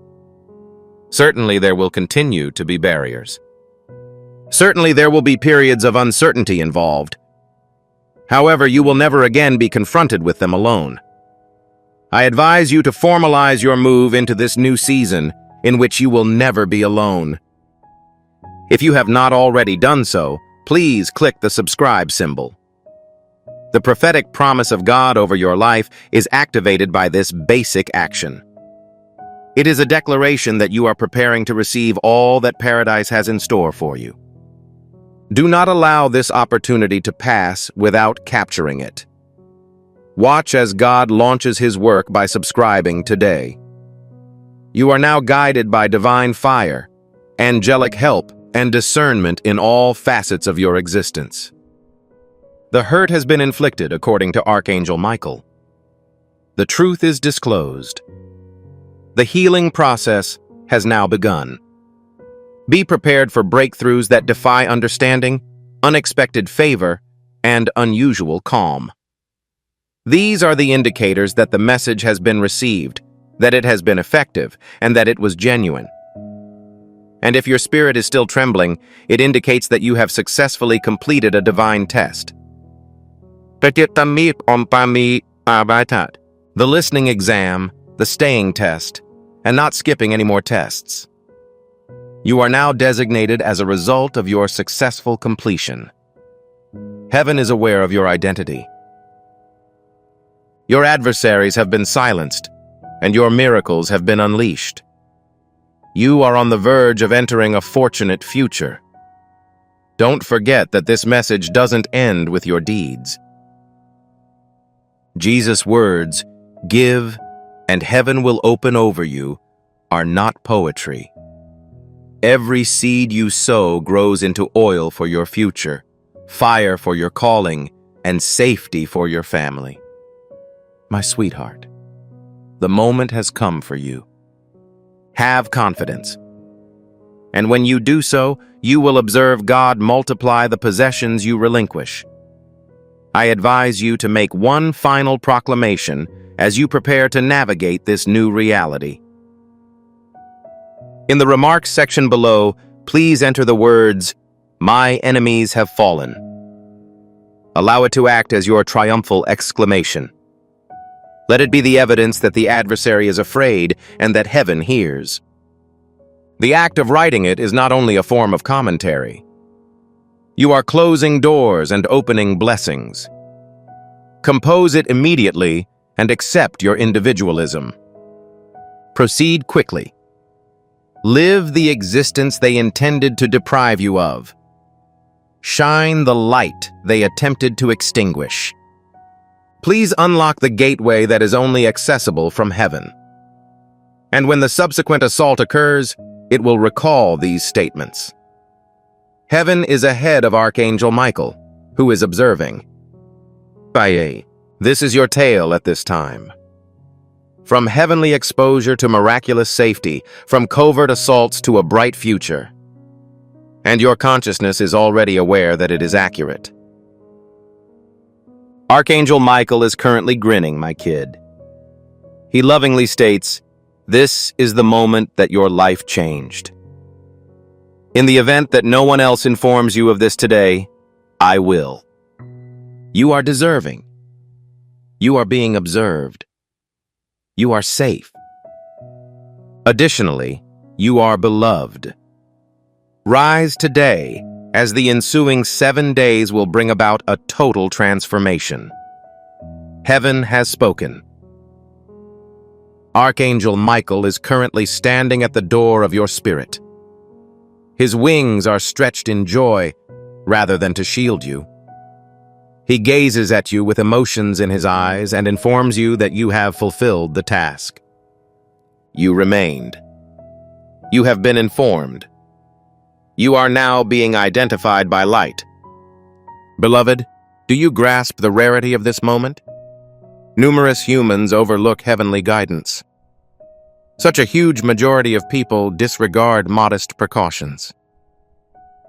A: Certainly there will continue to be barriers. Certainly there will be periods of uncertainty involved. However, you will never again be confronted with them alone. I advise you to formalize your move into this new season in which you will never be alone. If you have not already done so, please click the subscribe symbol. The prophetic promise of God over your life is activated by this basic action. It is a declaration that you are preparing to receive all that paradise has in store for you. Do not allow this opportunity to pass without capturing it. Watch as God launches His work by subscribing today. You are now guided by divine fire, angelic help, and discernment in all facets of your existence. The hurt has been inflicted according to Archangel Michael. The truth is disclosed. The healing process has now begun. Be prepared for breakthroughs that defy understanding, unexpected favor, and unusual calm. These are the indicators that the message has been received, that it has been effective, and that it was genuine. And if your spirit is still trembling, it indicates that you have successfully completed a divine test. The listening exam, the staying test, and not skipping any more tests. You are now designated as a result of your successful completion. Heaven is aware of your identity. Your adversaries have been silenced, and your miracles have been unleashed. You are on the verge of entering a fortunate future. Don't forget that this message doesn't end with your deeds. Jesus' words, "Give, and heaven will open over you," are not poetry. Every seed you sow grows into oil for your future, fire for your calling, and safety for your family. My sweetheart, the moment has come for you. Have confidence. And when you do so, you will observe God multiply the possessions you relinquish. I advise you to make one final proclamation as you prepare to navigate this new reality. In the remarks section below, please enter the words, "My enemies have fallen." Allow it to act as your triumphal exclamation. Let it be the evidence that the adversary is afraid and that heaven hears. The act of writing it is not only a form of commentary. You are closing doors and opening blessings. Compose it immediately and accept your individualism. Proceed quickly. Live the existence they intended to deprive you of. Shine the light they attempted to extinguish. Please unlock the gateway that is only accessible from heaven. And when the subsequent assault occurs, it will recall these statements. Heaven is ahead of Archangel Michael, who is observing. This is your tale at this time. From heavenly exposure to miraculous safety, from covert assaults to a bright future. And your consciousness is already aware that it is accurate. Archangel Michael is currently grinning, my kid. He lovingly states, "This is the moment that your life changed. In the event that no one else informs you of this today, I will. You are deserving. You are being observed. You are safe. Additionally, you are beloved. Rise today, as the ensuing 7 days will bring about a total transformation. Heaven has spoken. Archangel Michael is currently standing at the door of your spirit. His wings are stretched in joy, rather than to shield you. He gazes at you with emotions in his eyes and informs you that you have fulfilled the task. You remained. You have been informed. You are now being identified by light. Beloved, do you grasp the rarity of this moment? Numerous humans overlook heavenly guidance. Such a huge majority of people disregard modest precautions.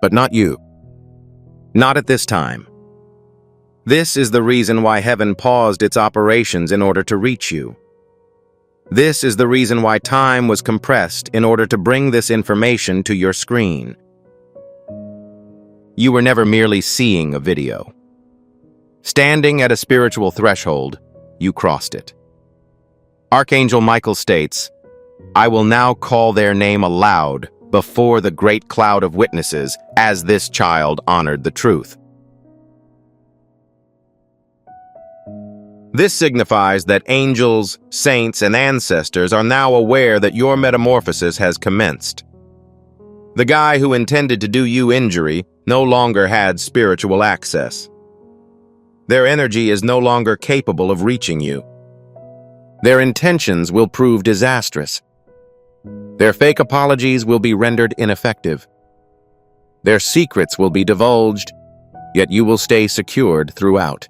A: But not you. Not at this time. This is the reason why heaven paused its operations in order to reach you. This is the reason why time was compressed in order to bring this information to your screen. You were never merely seeing a video. Standing at a spiritual threshold, you crossed it. Archangel Michael states, "I will now call their name aloud before the great cloud of witnesses as this child honored the truth." This signifies that angels, saints, and ancestors are now aware that your metamorphosis has commenced. The guy who intended to do you injury no longer had spiritual access. Their energy is no longer capable of reaching you. Their intentions will prove disastrous. Their fake apologies will be rendered ineffective. Their secrets will be divulged, yet you will stay secured throughout.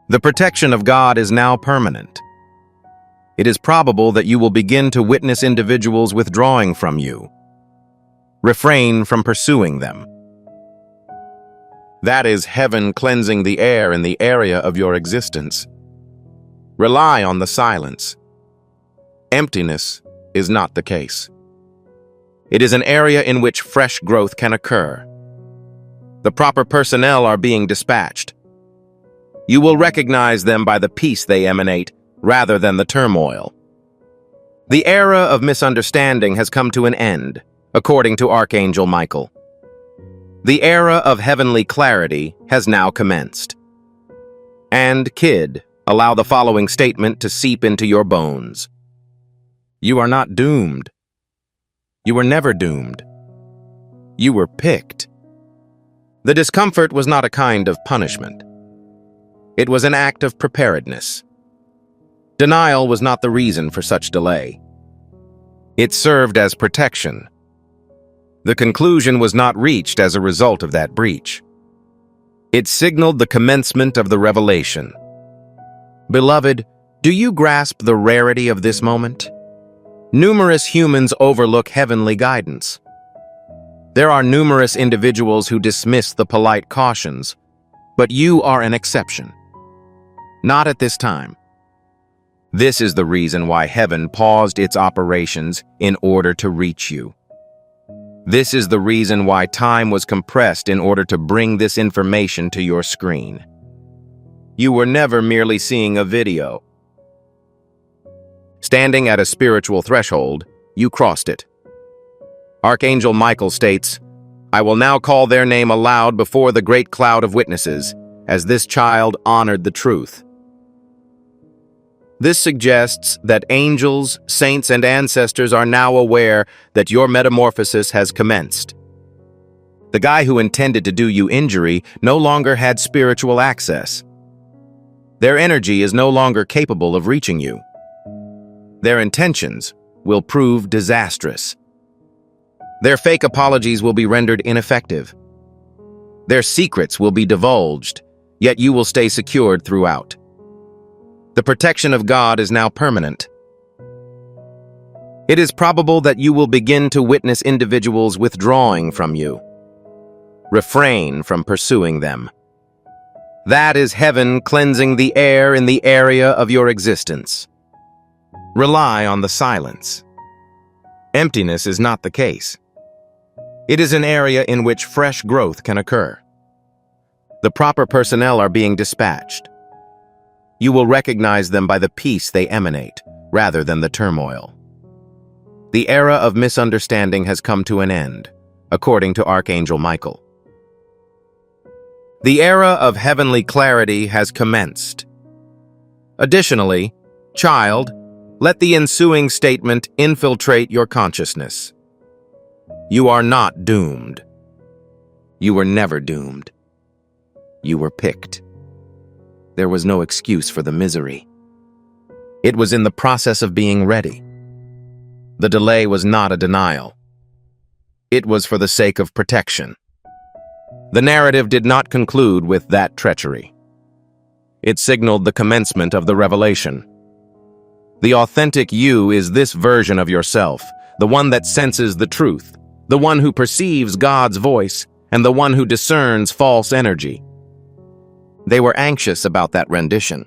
A: The protection of God is now permanent. It is probable that you will begin to witness individuals withdrawing from you. Refrain from pursuing them. That is heaven cleansing the air in the area of your existence, Rely on the silence. Emptiness is not the case. It is an area in which fresh growth can occur. The proper personnel are being dispatched. You will recognize them by the peace they emanate, rather than the turmoil. The era of misunderstanding has come to an end, according to Archangel Michael. The era of heavenly clarity has now commenced. And, kid, allow the following statement to seep into your bones. You are not doomed. You were never doomed. You were picked. The discomfort was not a kind of punishment. It was an act of preparedness. Denial was not the reason for such delay. It served as protection. The conclusion was not reached as a result of that breach. It signaled the commencement of the revelation. Beloved, do you grasp the rarity of this moment? Numerous humans overlook heavenly guidance. There are numerous individuals who dismiss the polite cautions, but you are an exception. Not at this time. This is the reason why heaven paused its operations in order to reach you. This is the reason why time was compressed in order to bring this information to your screen. You were never merely seeing a video. Standing at a spiritual threshold, you crossed it. Archangel Michael states, "I will now call their name aloud before the great cloud of witnesses, as this child honored the truth." This suggests that angels, saints, and ancestors are now aware that your metamorphosis has commenced. The guy who intended to do you injury no longer had spiritual access. Their energy is no longer capable of reaching you. Their intentions will prove disastrous. Their fake apologies will be rendered ineffective. Their secrets will be divulged, yet you will stay secured throughout. The protection of God is now permanent. It is probable that you will begin to witness individuals withdrawing from you. Refrain from pursuing them. That is heaven cleansing the air in the area of your existence. Rely on the silence. Emptiness is not the case. It is an area in which fresh growth can occur. The proper personnel are being dispatched. You will recognize them by the peace they emanate, rather than the turmoil. The era of misunderstanding has come to an end, according to Archangel Michael. The era of heavenly clarity has commenced. Additionally, child, let the ensuing statement infiltrate your consciousness. You are not doomed. You were never doomed. You were picked. There was no excuse for the misery. It was in the process of being ready. The delay was not a denial. It was for the sake of protection. The narrative did not conclude with that treachery. It signaled the commencement of the revelation. The authentic you is this version of yourself, the one that senses the truth, the one who perceives God's voice, and the one who discerns false energy. They were anxious about that rendition.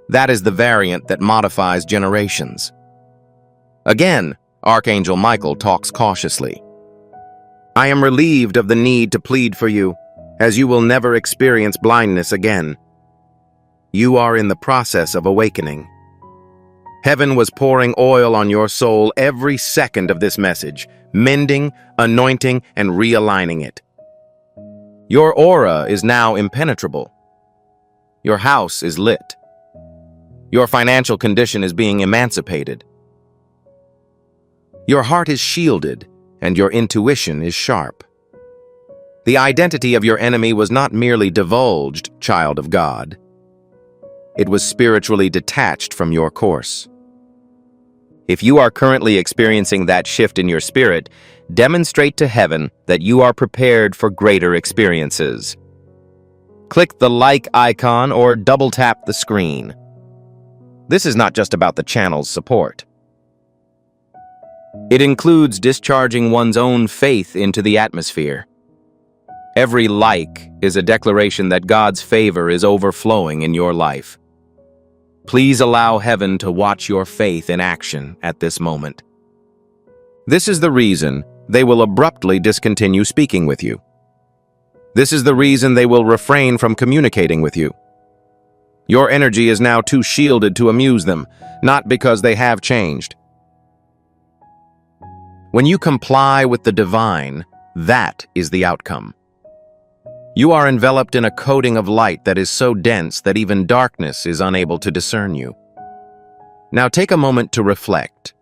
A: That is the variant that modifies generations. Again, Archangel Michael talks cautiously. I am relieved of the need to plead for you, as you will never experience blindness again. You are in the process of awakening. Heaven was pouring oil on your soul every second of this message, mending, anointing, and realigning it. Your aura is now impenetrable. Your house is lit. Your financial condition is being emancipated. Your heart is shielded, and your intuition is sharp. The identity of your enemy was not merely divulged, child of God. It was spiritually detached from your course. If you are currently experiencing that shift in your spirit, demonstrate to heaven that you are prepared for greater experiences. Click the like icon or double tap the screen. This is not just about the channel's support. It includes discharging one's own faith into the atmosphere. Every like is a declaration that God's favor is overflowing in your life. Please allow heaven to watch your faith in action at this moment. This is the reason they will abruptly discontinue speaking with you. This is the reason they will refrain from communicating with you. Your energy is now too shielded to amuse them, not because they have changed. When you comply with the divine, that is the outcome. You are enveloped in a coating of light that is so dense that even darkness is unable to discern you. Now take a moment to reflect.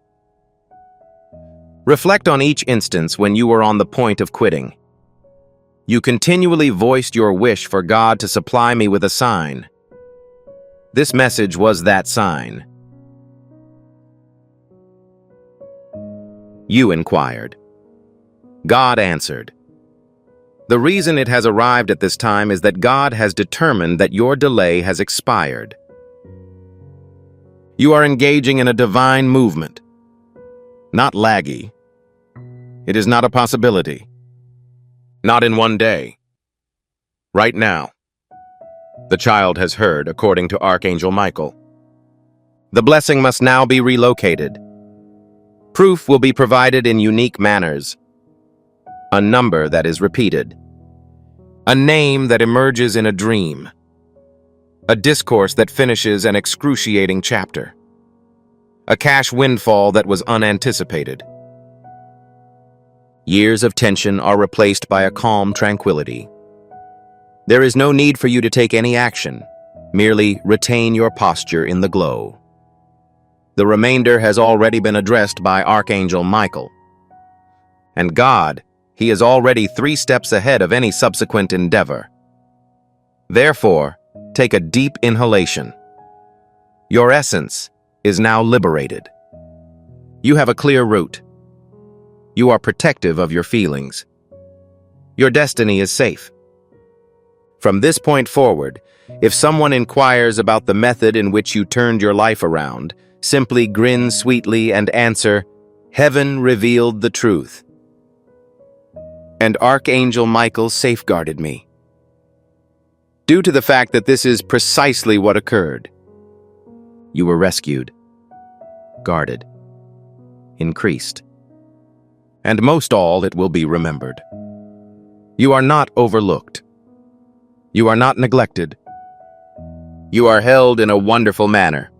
A: Reflect on each instance when you were on the point of quitting. You continually voiced your wish for God to supply me with a sign. This message was that sign. You inquired. God answered. The reason it has arrived at this time is that God has determined that your delay has expired. You are engaging in a divine movement, not laggy. It is not a possibility. Not in one day. Right now. The child has heard, according to Archangel Michael. The blessing must now be relocated. Proof will be provided in unique manners. A number that is repeated. A name that emerges in a dream. A discourse that finishes an excruciating chapter. A cash windfall that was unanticipated. Years of tension are replaced by a calm tranquility. There is no need for you to take any action. Merely retain your posture in the glow. The remainder has already been addressed by Archangel Michael. And God, he is already 3 steps ahead of any subsequent endeavor. Therefore, take a deep inhalation. Your essence is now liberated. You have a clear route. You are protective of your feelings. Your destiny is safe. From this point forward, if someone inquires about the method in which you turned your life around, simply grin sweetly and answer, "Heaven revealed the truth. And Archangel Michael safeguarded me." Due to the fact that this is precisely what occurred. You were rescued, guarded, increased. And most all, it will be remembered. You are not overlooked. You are not neglected. You are held in a wonderful manner.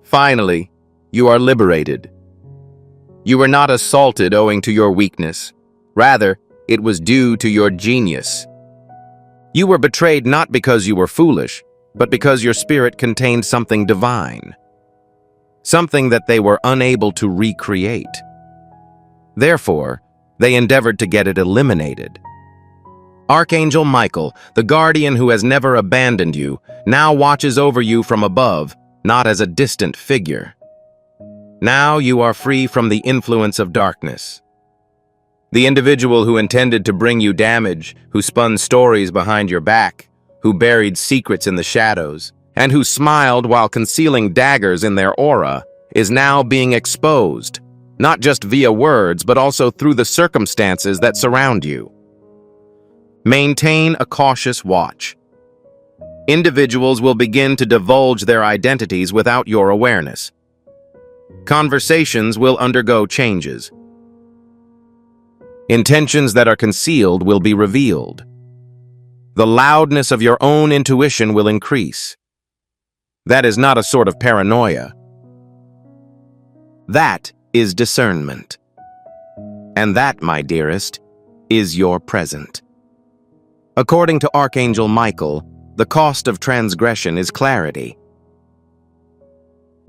A: Finally, you are liberated. You were not assaulted owing to your weakness. Rather, it was due to your genius. You were betrayed not because you were foolish, but because your spirit contained something divine. Something that they were unable to recreate. Therefore, they endeavored to get it eliminated. Archangel Michael, the guardian who has never abandoned you, now watches over you from above, not as a distant figure. Now you are free from the influence of darkness. The individual who intended to bring you damage, who spun stories behind your back, who buried secrets in the shadows, and who smiled while concealing daggers in their aura, is now being exposed, not just via words, but also through the circumstances that surround you. Maintain a cautious watch. Individuals will begin to divulge their identities without your awareness. Conversations will undergo changes. Intentions that are concealed will be revealed. The loudness of your own intuition will increase. That is not a sort of paranoia. That is discernment. And that, my dearest, is your present. According to Archangel Michael, the cost of transgression is clarity.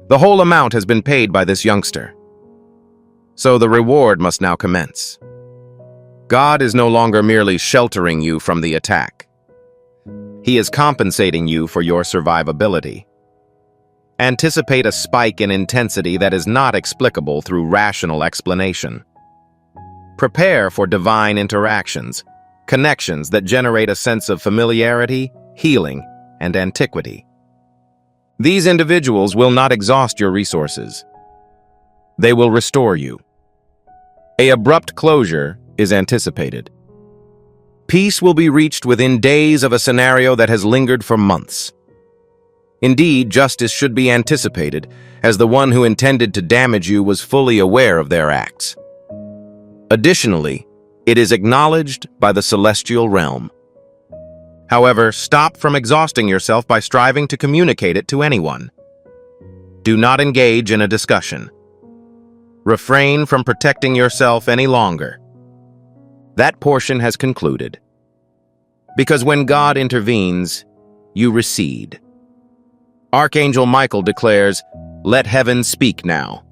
A: The whole amount has been paid by this youngster. So the reward must now commence. God is no longer merely sheltering you from the attack. He is compensating you for your survivability. Anticipate a spike in intensity that is not explicable through rational explanation. Prepare for divine interactions, connections that generate a sense of familiarity, healing, and antiquity. These individuals will not exhaust your resources. They will restore you. An abrupt closure is anticipated. Peace will be reached within days of a scenario that has lingered for months. Indeed, justice should be anticipated, as the one who intended to damage you was fully aware of their acts. Additionally, it is acknowledged by the celestial realm. However, stop from exhausting yourself by striving to communicate it to anyone. Do not engage in a discussion. Refrain from protecting yourself any longer. That portion has concluded. Because when God intervenes, you recede. Archangel Michael declares, "Let heaven speak now."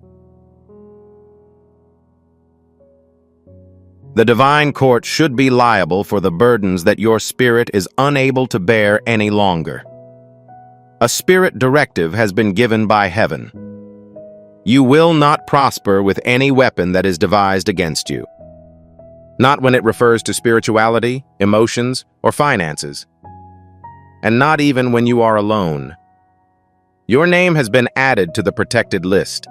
A: The divine court should be liable for the burdens that your spirit is unable to bear any longer. A spirit directive has been given by heaven. You will not prosper with any weapon that is devised against you. Not when it refers to spirituality, emotions, or finances. And not even when you are alone. Your name has been added to the protected list.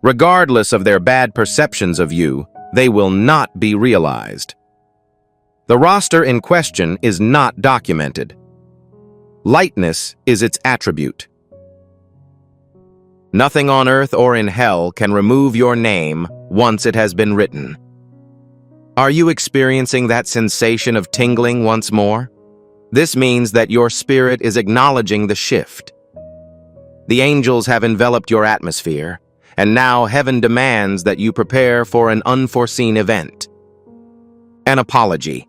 A: Regardless of their bad perceptions of you, they will not be realized. The roster in question is not documented. Lightness is its attribute. Nothing on earth or in hell can remove your name once it has been written. Are you experiencing that sensation of tingling once more? This means that your spirit is acknowledging the shift. The angels have enveloped your atmosphere, and now heaven demands that you prepare for an unforeseen event. An apology.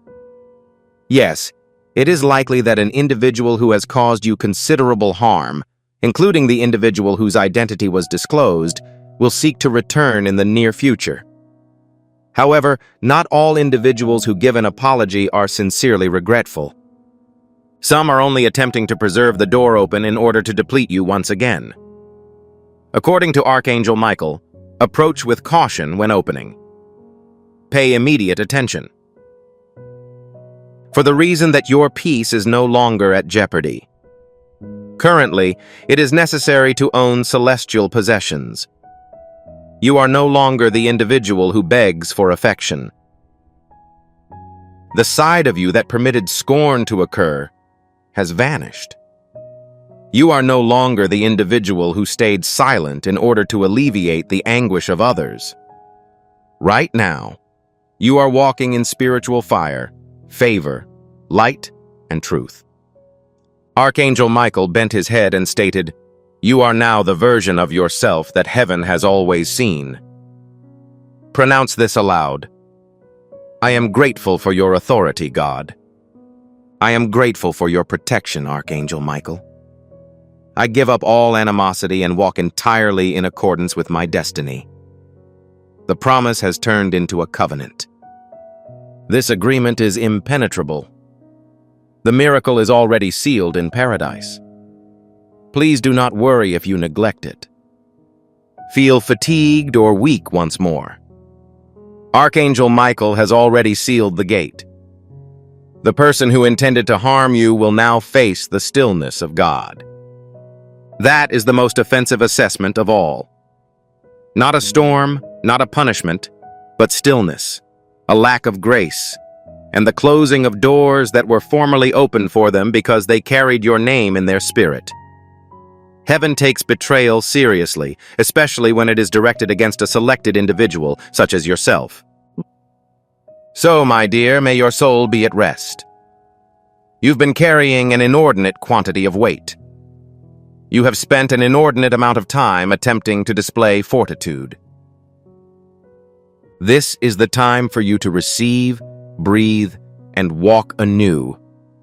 A: Yes, it is likely that an individual who has caused you considerable harm, including the individual whose identity was disclosed, will seek to return in the near future. However, not all individuals who give an apology are sincerely regretful. Some are only attempting to preserve the door open in order to deplete you once again. According to Archangel Michael, approach with caution when opening. Pay immediate attention. For the reason that your peace is no longer at jeopardy. Currently, it is necessary to own celestial possessions. You are no longer the individual who begs for affection. The side of you that permitted scorn to occur has vanished. You are no longer the individual who stayed silent in order to alleviate the anguish of others. Right now, you are walking in spiritual fire, favor, light, and truth. Archangel Michael bent his head and stated, "You are now the version of yourself that heaven has always seen." Pronounce this aloud. I am grateful for your authority, God. I am grateful for your protection, Archangel Michael. I give up all animosity and walk entirely in accordance with my destiny. The promise has turned into a covenant. This agreement is impenetrable. The miracle is already sealed in paradise. Please do not worry if you neglect it. Feel fatigued or weak once more. Archangel Michael has already sealed the gate. The person who intended to harm you will now face the stillness of God. That is the most offensive assessment of all. Not a storm, not a punishment, but stillness, a lack of grace, and the closing of doors that were formerly open for them because they carried your name in their spirit. Heaven takes betrayal seriously, especially when it is directed against a selected individual, such as yourself. So, my dear, may your soul be at rest. You've been carrying an inordinate quantity of weight. You have spent an inordinate amount of time attempting to display fortitude. This is the time for you to receive, breathe, and walk anew,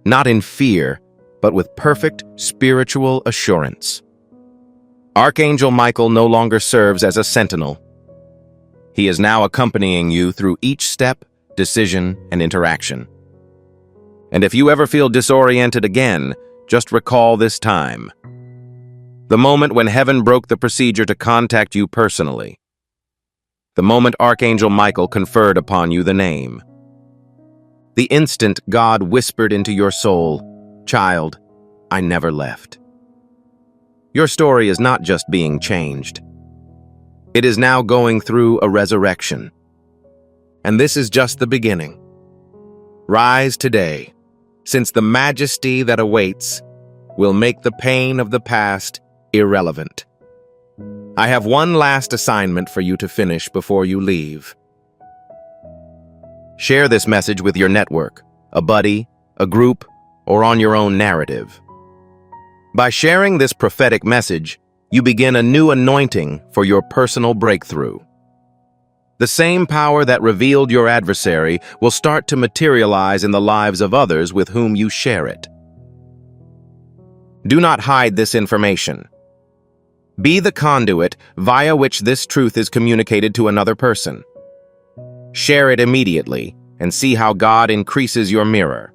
A: not in fear, but with perfect spiritual assurance. Archangel Michael no longer serves as a sentinel. He is now accompanying you through each step, decision, and interaction. And if you ever feel disoriented again, just recall this time. The moment when heaven broke the procedure to contact you personally. The moment Archangel Michael conferred upon you the name. The instant God whispered into your soul, "Child, I never left." Your story is not just being changed. It is now going through a resurrection. And this is just the beginning. Rise today, since the majesty that awaits will make the pain of the past irrelevant. I have one last assignment for you to finish before you leave. Share this message with your network, a buddy, a group, or on your own narrative. By sharing this prophetic message, you begin a new anointing for your personal breakthrough. The same power that revealed your adversary will start to materialize in the lives of others with whom you share it. Do not hide this information. Be the conduit via which this truth is communicated to another person. Share it immediately and see how God increases your mirror.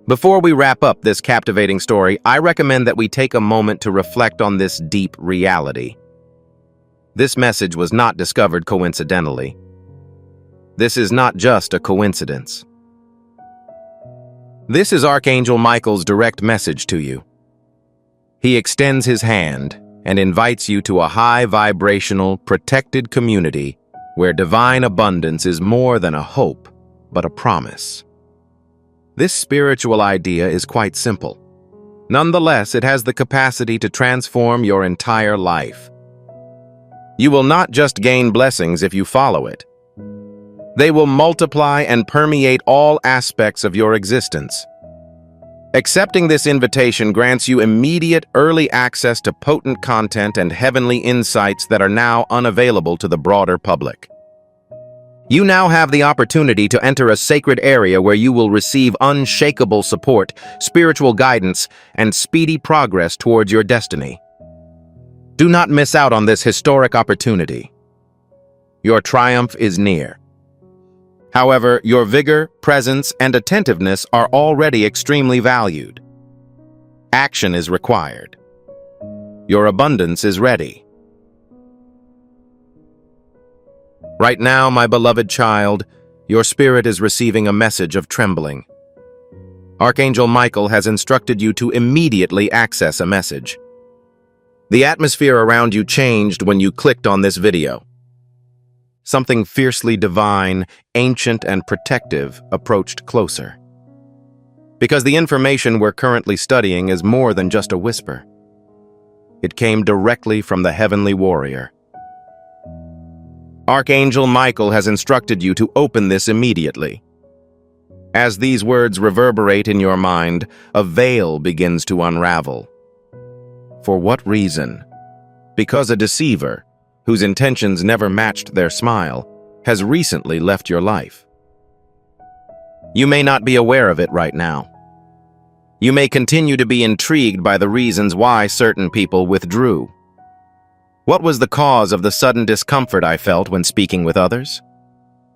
A: Before we wrap up this captivating story, I recommend that we take a moment to reflect on this deep reality. This message was not discovered coincidentally. This is not just a coincidence. This is Archangel Michael's direct message to you. He extends his hand and invites you to a high-vibrational, protected community where divine abundance is more than a hope, but a promise. This spiritual idea is quite simple. Nonetheless, it has the capacity to transform your entire life. You will not just gain blessings if you follow it. They will multiply and permeate all aspects of your existence. Accepting this invitation grants you immediate early access to potent content and heavenly insights that are now unavailable to the broader public. You now have the opportunity to enter a sacred area where you will receive unshakable support, spiritual guidance, and speedy progress towards your destiny. Do not miss out on this historic opportunity. Your triumph is near. However, your vigor, presence, and attentiveness are already extremely valued. Action is required. Your abundance is ready. Right now, my beloved child, your spirit is receiving a message of trembling. Archangel Michael has instructed you to immediately access a message. The atmosphere around you changed when you clicked on this video. Something fiercely divine, ancient, and protective approached closer. Because the information we're currently studying is more than just a whisper. It came directly from the heavenly warrior. Archangel Michael has instructed you to open this immediately. As these words reverberate in your mind, a veil begins to unravel. For what reason? Because a deceiver, whose intentions never matched their smile, has recently left your life. You may not be aware of it right now. You may continue to be intrigued by the reasons why certain people withdrew. What was the cause of the sudden discomfort I felt when speaking with others?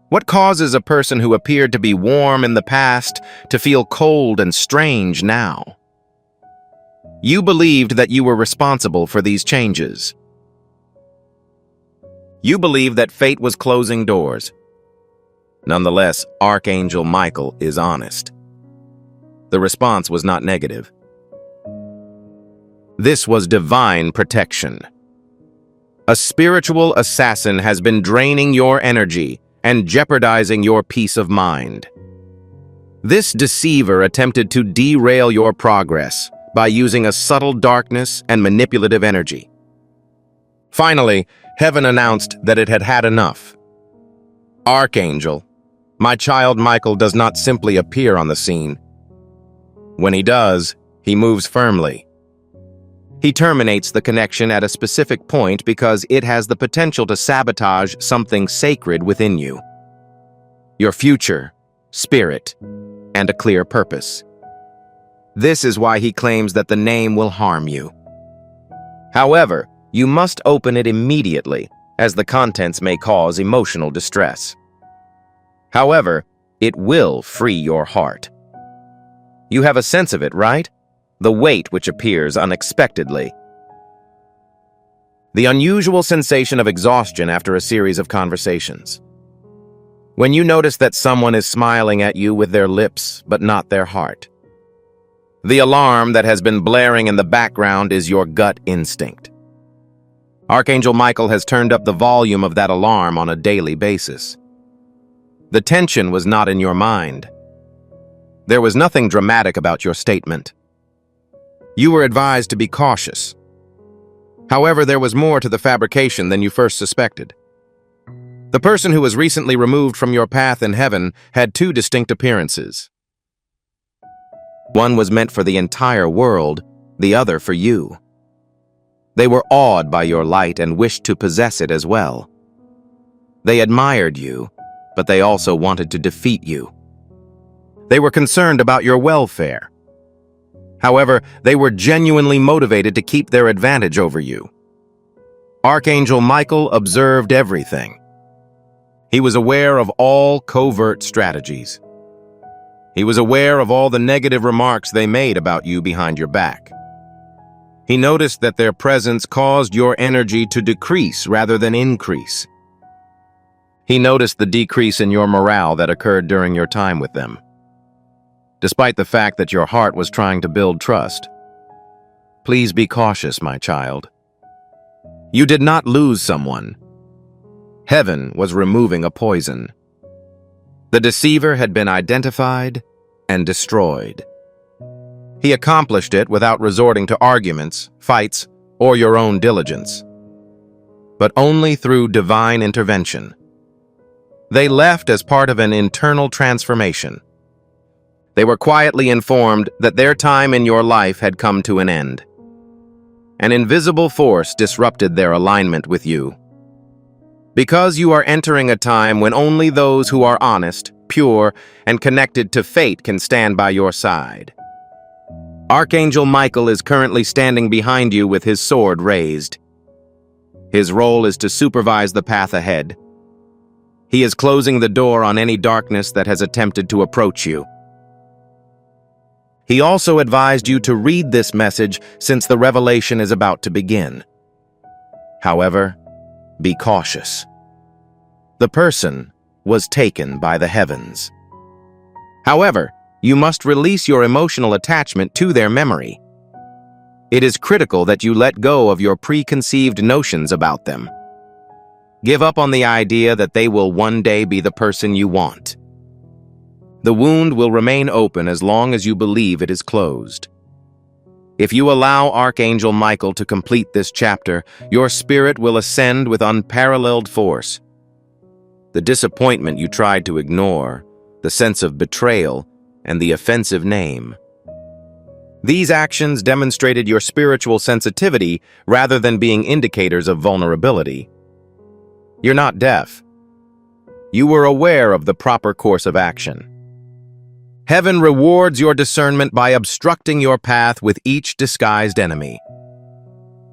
A: What causes a person who appeared to be warm in the past to feel cold and strange now? You believed that you were responsible for these changes. You believed that fate was closing doors. Nonetheless, Archangel Michael is honest. The response was not negative. This was divine protection. A spiritual assassin has been draining your energy and jeopardizing your peace of mind. This deceiver attempted to derail your progress by using a subtle darkness and manipulative energy. Finally, heaven announced that it had had enough. Archangel, my child Michael does not simply appear on the scene. When he does, he moves firmly. He terminates the connection at a specific point because it has the potential to sabotage something sacred within you. Your future, spirit, and a clear purpose. This is why he claims that the name will harm you. However, you must open it immediately, as the contents may cause emotional distress. However, it will free your heart. You have a sense of it, right? The weight which appears unexpectedly. The unusual sensation of exhaustion after a series of conversations. When you notice that someone is smiling at you with their lips, but not their heart. The alarm that has been blaring in the background is your gut instinct. Archangel Michael has turned up the volume of that alarm on a daily basis. The tension was not in your mind. There was nothing dramatic about your statement. You were advised to be cautious. However, there was more to the fabrication than you first suspected. The person who was recently removed from your path in heaven had two distinct appearances. One was meant for the entire world, the other for you. They were awed by your light and wished to possess it as well. They admired you, but they also wanted to defeat you. They were concerned about your welfare. However, they were genuinely motivated to keep their advantage over you. Archangel Michael observed everything. He was aware of all covert strategies. He was aware of all the negative remarks they made about you behind your back. He noticed that their presence caused your energy to decrease rather than increase. He noticed the decrease in your morale that occurred during your time with them. Despite the fact that your heart was trying to build trust. Please be cautious, my child. You did not lose someone. Heaven was removing a poison. The deceiver had been identified and destroyed. He accomplished it without resorting to arguments, fights, or your own diligence, but only through divine intervention. They left as part of an internal transformation. They were quietly informed that their time in your life had come to an end. An invisible force disrupted their alignment with you. Because you are entering a time when only those who are honest, pure, and connected to fate can stand by your side. Archangel Michael is currently standing behind you with his sword raised. His role is to supervise the path ahead. He is closing the door on any darkness that has attempted to approach you. He also advised you to read this message since the revelation is about to begin. However, be cautious. The person was taken by the heavens. However, you must release your emotional attachment to their memory. It is critical that you let go of your preconceived notions about them. Give up on the idea that they will one day be the person you want. The wound will remain open as long as you believe it is closed. If you allow Archangel Michael to complete this chapter, your spirit will ascend with unparalleled force. The disappointment you tried to ignore, the sense of betrayal, and the offensive name. These actions demonstrated your spiritual sensitivity rather than being indicators of vulnerability. You're not deaf. You were aware of the proper course of action. Heaven rewards your discernment by obstructing your path with each disguised enemy.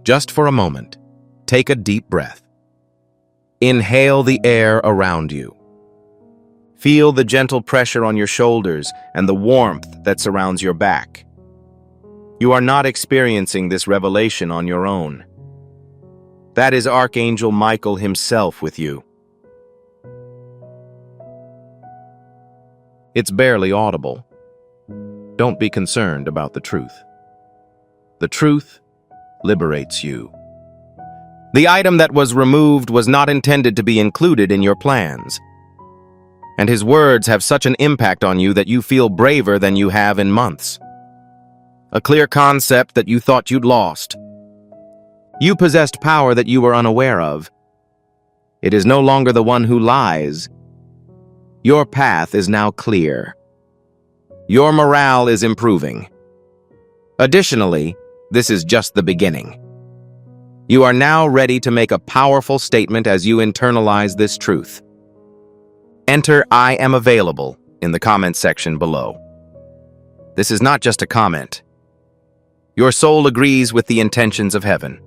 A: Just for a moment, take a deep breath. Inhale the air around you. Feel the gentle pressure on your shoulders and the warmth that surrounds your back. You are not experiencing this revelation on your own. That is Archangel Michael himself with you. It's barely audible. Don't be concerned about the truth. The truth liberates you. The item that was removed was not intended to be included in your plans. And his words have such an impact on you that you feel braver than you have in months. A clear concept that you thought you'd lost. You possessed power that you were unaware of. It is no longer the one who lies. Your path is now clear. Your morale is improving. Additionally, this is just the beginning. You are now ready to make a powerful statement as you internalize this truth. Enter "I am available" in the comment section below. This is not just a comment. Your soul agrees with the intentions of heaven.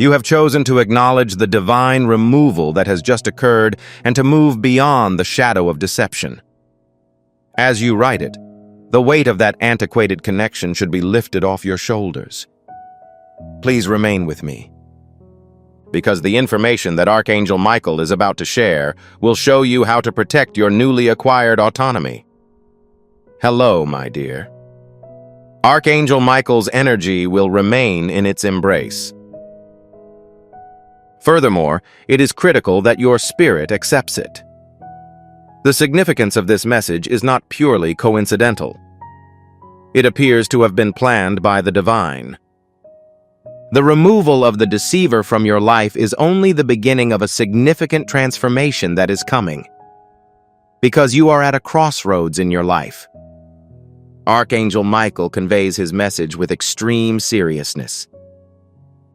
A: You have chosen to acknowledge the divine removal that has just occurred and to move beyond the shadow of deception. As you write it, the weight of that antiquated connection should be lifted off your shoulders. Please remain with me, because the information that Archangel Michael is about to share will show you how to protect your newly acquired autonomy. Hello, my dear. Archangel Michael's energy will remain in its embrace. Furthermore, it is critical that your spirit accepts it. The significance of this message is not purely coincidental. It appears to have been planned by the divine. The removal of the deceiver from your life is only the beginning of a significant transformation that is coming, because you are at a crossroads in your life. Archangel Michael conveys his message with extreme seriousness.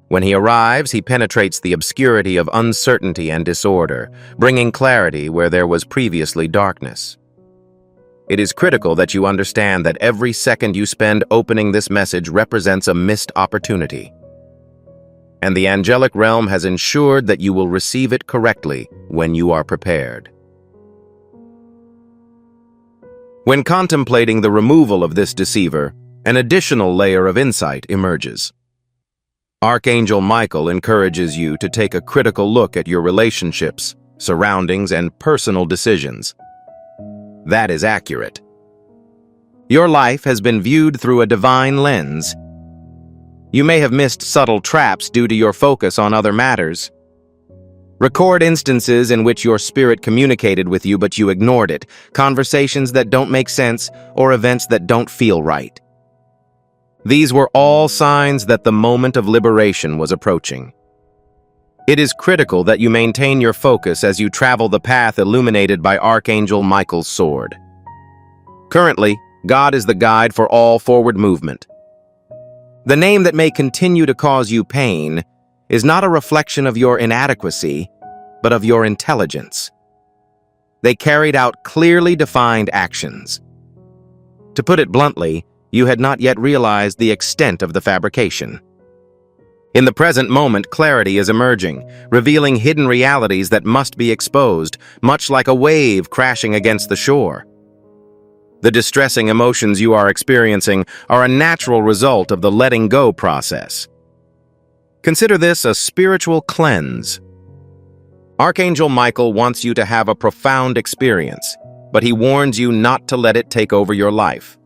A: When he arrives, he penetrates the obscurity of uncertainty and disorder, bringing clarity where there was previously darkness. It is critical that you understand that every second you spend opening this message represents a missed opportunity. And the angelic realm has ensured that you will receive it correctly when you are prepared. When contemplating the removal of this deceiver, an additional layer of insight emerges. Archangel Michael encourages you to take a critical look at your relationships, surroundings, and personal decisions. That is accurate. Your life has been viewed through a divine lens. You may have missed subtle traps due to your focus on other matters. Record instances in which your spirit communicated with you but you ignored it, conversations that don't make sense, or events that don't feel right. These were all signs that the moment of liberation was approaching. It is critical that you maintain your focus as you travel the path illuminated by Archangel Michael's sword. Currently, God is the guide for all forward movement. The name that may continue to cause you pain is not a reflection of your inadequacy, but of your intelligence. They carried out clearly defined actions. To put it bluntly, you had not yet realized the extent of the fabrication. In the present moment, clarity is emerging, revealing hidden realities that must be exposed, much like a wave crashing against the shore. The distressing emotions you are experiencing are a natural result of the letting go process. Consider this a spiritual cleanse. Archangel Michael wants you to have a profound experience, but he warns you not to let it take over your life.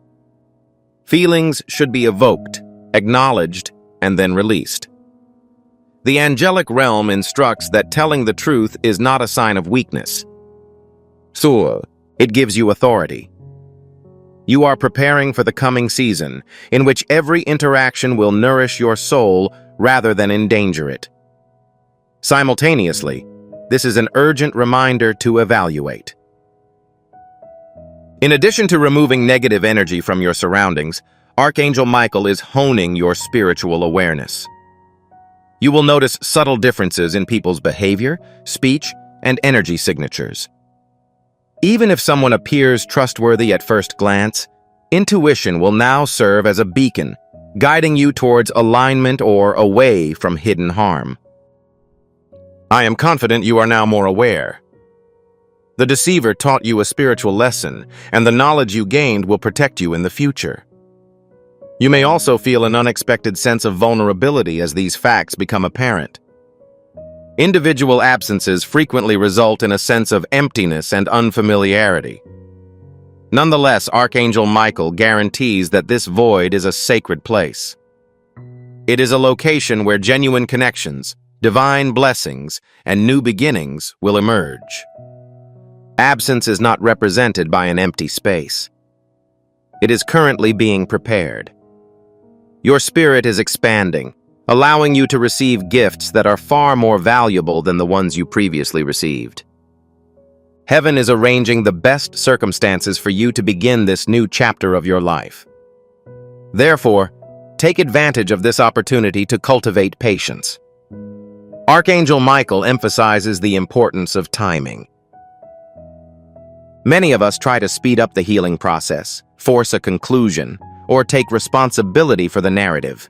A: Feelings should be evoked, acknowledged, and then released. The angelic realm instructs that telling the truth is not a sign of weakness. It gives you authority. You are preparing for the coming season, in which every interaction will nourish your soul rather than endanger it. Simultaneously, this is an urgent reminder to evaluate. In addition to removing negative energy from your surroundings, Archangel Michael is honing your spiritual awareness. You will notice subtle differences in people's behavior, speech, and energy signatures. Even if someone appears trustworthy at first glance, intuition will now serve as a beacon, guiding you towards alignment or away from hidden harm. I am confident you are now more aware. The deceiver taught you a spiritual lesson, and the knowledge you gained will protect you in the future. You may also feel an unexpected sense of vulnerability as these facts become apparent. Individual absences frequently result in a sense of emptiness and unfamiliarity. Nonetheless, Archangel Michael guarantees that this void is a sacred place. It is a location where genuine connections, divine blessings, and new beginnings will emerge. Absence is not represented by an empty space. It is currently being prepared. Your spirit is expanding, allowing you to receive gifts that are far more valuable than the ones you previously received. Heaven is arranging the best circumstances for you to begin this new chapter of your life. Therefore, take advantage of this opportunity to cultivate patience. Archangel Michael emphasizes the importance of timing. Many of us try to speed up the healing process, force a conclusion, or take responsibility for the narrative.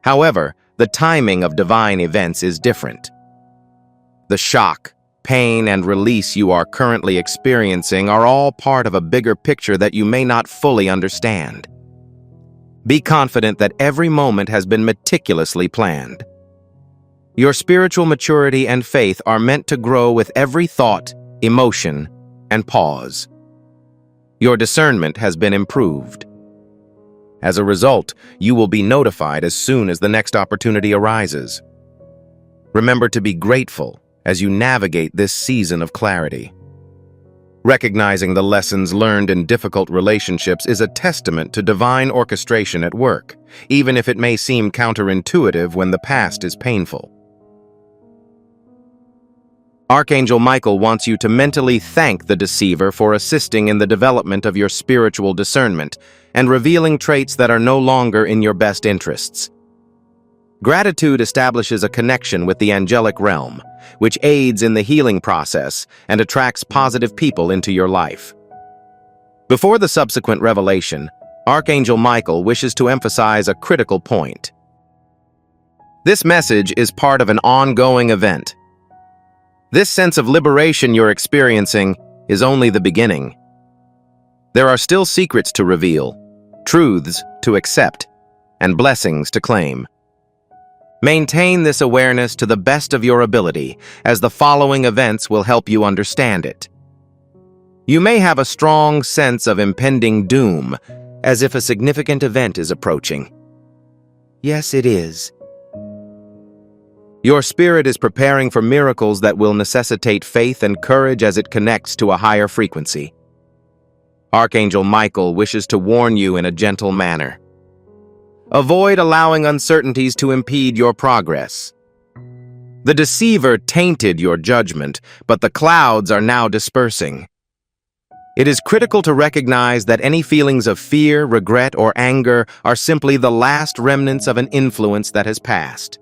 A: However, the timing of divine events is different. The shock, pain, and release you are currently experiencing are all part of a bigger picture that you may not fully understand. Be confident that every moment has been meticulously planned. Your spiritual maturity and faith are meant to grow with every thought, emotion, and pause. Your discernment has been improved. As a result, you will be notified as soon as the next opportunity arises. Remember to be grateful as you navigate this season of clarity. Recognizing the lessons learned in difficult relationships is a testament to divine orchestration at work, even if it may seem counterintuitive when the past is painful. Archangel Michael wants you to mentally thank the deceiver for assisting in the development of your spiritual discernment and revealing traits that are no longer in your best interests. Gratitude establishes a connection with the angelic realm, which aids in the healing process and attracts positive people into your life. Before the subsequent revelation, Archangel Michael wishes to emphasize a critical point. This message is part of an ongoing event. This sense of liberation you're experiencing is only the beginning. There are still secrets to reveal, truths to accept, and blessings to claim. Maintain this awareness to the best of your ability, as the following events will help you understand it. You may have a strong sense of impending doom, as if a significant event is approaching. Yes, it is. Your spirit is preparing for miracles that will necessitate faith and courage as it connects to a higher frequency. Archangel Michael wishes to warn you in a gentle manner. Avoid allowing uncertainties to impede your progress. The deceiver tainted your judgment, but the clouds are now dispersing. It is critical to recognize that any feelings of fear, regret, or anger are simply the last remnants of an influence that has passed.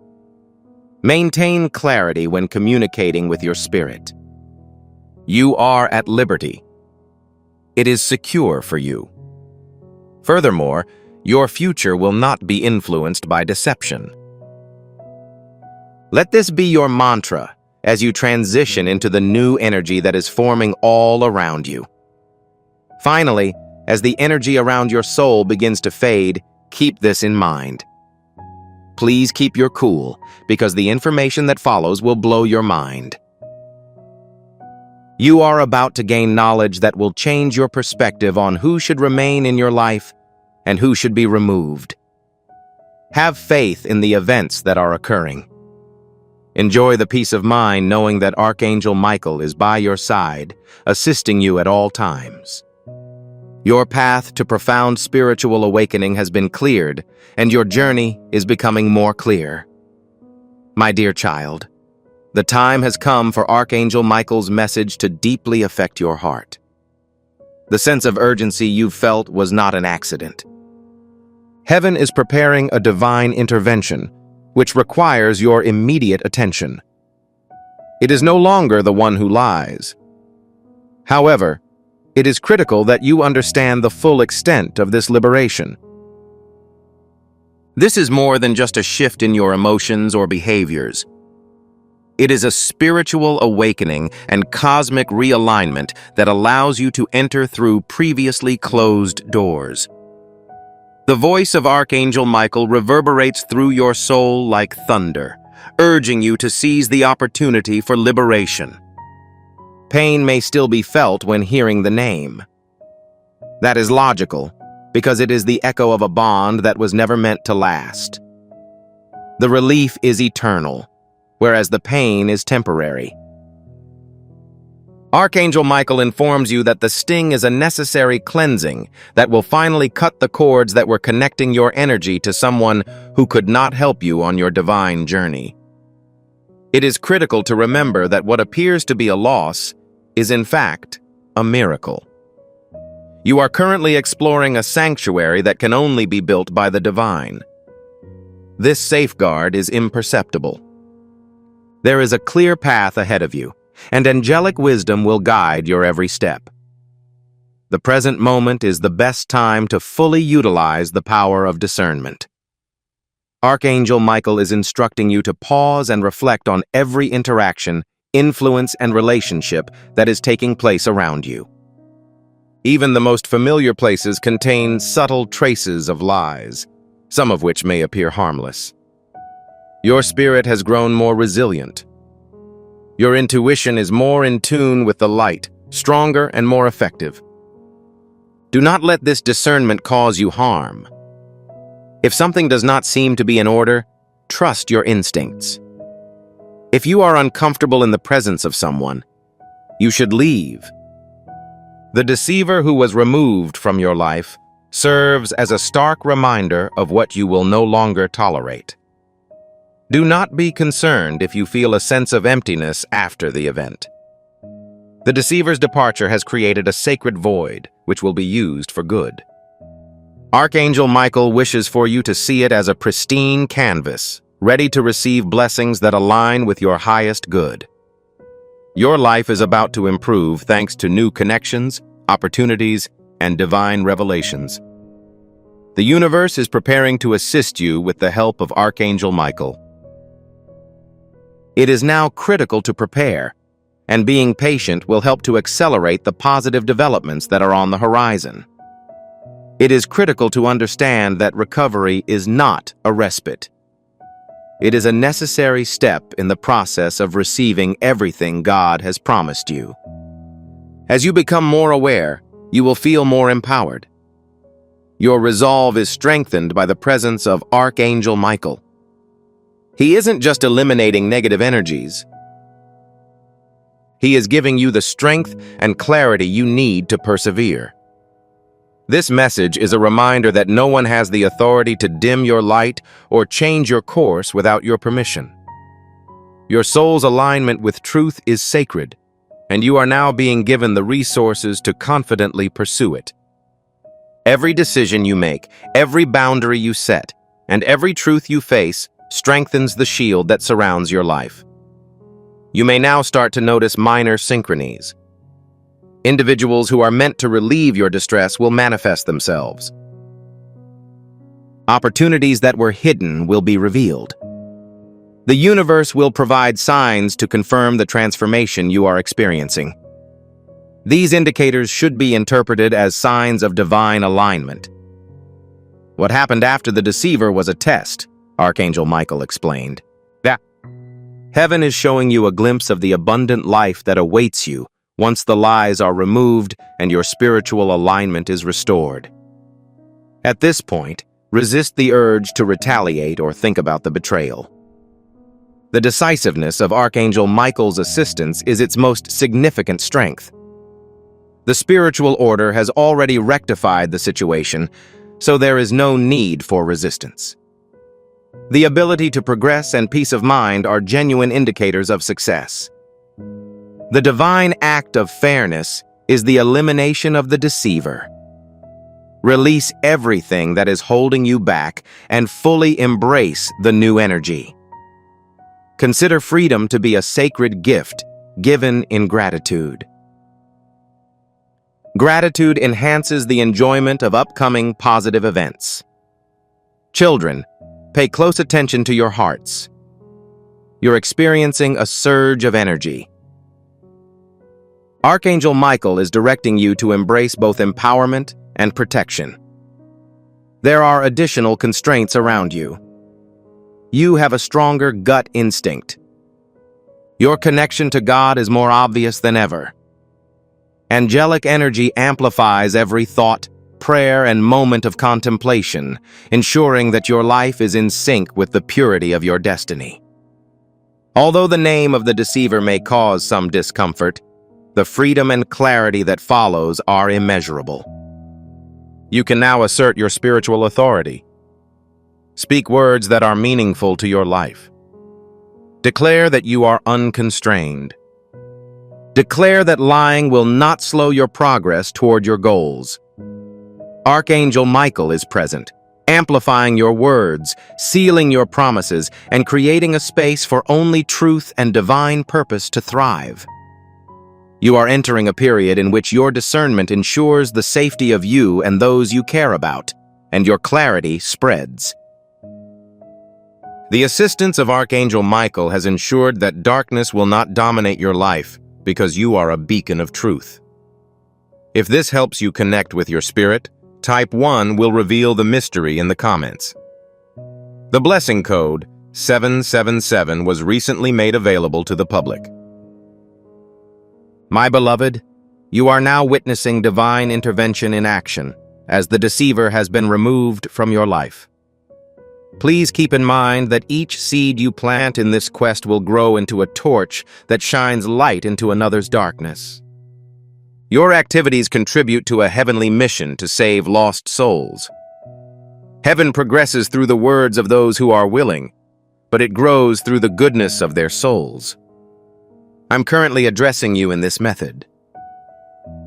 A: Maintain clarity when communicating with your spirit. You are at liberty. It is secure for you. Furthermore, your future will not be influenced by deception. Let this be your mantra as you transition into the new energy that is forming all around you. Finally, as the energy around your soul begins to fade, keep this in mind. Please keep your cool, because the information that follows will blow your mind. You are about to gain knowledge that will change your perspective on who should remain in your life and who should be removed. Have faith in the events that are occurring. Enjoy the peace of mind knowing that Archangel Michael is by your side, assisting you at all times. Your path to profound spiritual awakening has been cleared, and your journey is becoming more clear. My dear child, the time has come for Archangel Michael's message to deeply affect your heart. The sense of urgency you felt was not an accident. Heaven is preparing a divine intervention, which requires your immediate attention. It is no longer the one who lies. However, it is critical that you understand the full extent of this liberation. This is more than just a shift in your emotions or behaviors. It is a spiritual awakening and cosmic realignment that allows you to enter through previously closed doors. The voice of Archangel Michael reverberates through your soul like thunder, urging you to seize the opportunity for liberation. Pain may still be felt when hearing the name. That is logical, because it is the echo of a bond that was never meant to last. The relief is eternal, whereas the pain is temporary. Archangel Michael informs you that the sting is a necessary cleansing that will finally cut the cords that were connecting your energy to someone who could not help you on your divine journey. It is critical to remember that what appears to be a loss is in fact a miracle. You are currently exploring a sanctuary that can only be built by the divine. This safeguard is imperceptible. There is a clear path ahead of you, and angelic wisdom will guide your every step. The present moment is the best time to fully utilize the power of discernment. Archangel Michael is instructing you to pause and reflect on every interaction, influence, and relationship that is taking place around you. Even the most familiar places contain subtle traces of lies, some of which may appear harmless. Your spirit has grown more resilient. Your intuition is more in tune with the light, stronger and more effective. Do not let this discernment cause you harm. If something does not seem to be in order, trust your instincts. If you are uncomfortable in the presence of someone, you should leave. The deceiver who was removed from your life serves as a stark reminder of what you will no longer tolerate. Do not be concerned if you feel a sense of emptiness after the event. The deceiver's departure has created a sacred void, which will be used for good. Archangel Michael wishes for you to see it as a pristine canvas, ready to receive blessings that align with your highest good. Your life is about to improve thanks to new connections, opportunities, and divine revelations. The universe is preparing to assist you with the help of Archangel Michael. It is now critical to prepare, and being patient will help to accelerate the positive developments that are on the horizon. It is critical to understand that recovery is not a respite. It is a necessary step in the process of receiving everything God has promised you. As you become more aware, you will feel more empowered. Your resolve is strengthened by the presence of Archangel Michael. He isn't just eliminating negative energies. He is giving you the strength and clarity you need to persevere. This message is a reminder that no one has the authority to dim your light or change your course without your permission. Your soul's alignment with truth is sacred, and you are now being given the resources to confidently pursue it. Every decision you make, every boundary you set, and every truth you face strengthens the shield that surrounds your life. You may now start to notice minor synchronies. Individuals who are meant to relieve your distress will manifest themselves. Opportunities that were hidden will be revealed. The universe will provide signs to confirm the transformation you are experiencing. These indicators should be interpreted as signs of divine alignment. What happened after the deceiver was a test, Archangel Michael explained. Heaven is showing you a glimpse of the abundant life that awaits you once the lies are removed and your spiritual alignment is restored. At this point, resist the urge to retaliate or think about the betrayal. The decisiveness of Archangel Michael's assistance is its most significant strength. The spiritual order has already rectified the situation, so there is no need for resistance. The ability to progress and peace of mind are genuine indicators of success. The divine act of fairness is the elimination of the deceiver. Release everything that is holding you back and fully embrace the new energy. Consider freedom to be a sacred gift given in gratitude. Gratitude enhances the enjoyment of upcoming positive events. Children, pay close attention to your hearts. You're experiencing a surge of energy. Archangel Michael is directing you to embrace both empowerment and protection. There are additional constraints around you. You have a stronger gut instinct. Your connection to God is more obvious than ever. Angelic energy amplifies every thought, prayer, and moment of contemplation, ensuring that your life is in sync with the purity of your destiny. Although the name of the deceiver may cause some discomfort, the freedom and clarity that follows are immeasurable. You can now assert your spiritual authority. Speak words that are meaningful to your life. Declare that you are unconstrained. Declare that lying will not slow your progress toward your goals. Archangel Michael is present, amplifying your words, sealing your promises, and creating a space for only truth and divine purpose to thrive. You are entering a period in which your discernment ensures the safety of you and those you care about, and your clarity spreads. The assistance of Archangel Michael has ensured that darkness will not dominate your life because you are a beacon of truth. If this helps you connect with your spirit, Type 1 will reveal the mystery in the comments. The blessing code 777 was recently made available to the public. My beloved, you are now witnessing divine intervention in action as the deceiver has been removed from your life. Please keep in mind that each seed you plant in this quest will grow into a torch that shines light into another's darkness. Your activities contribute to a heavenly mission to save lost souls. Heaven progresses through the words of those who are willing, but it grows through the goodness of their souls. I'm currently addressing you in this method.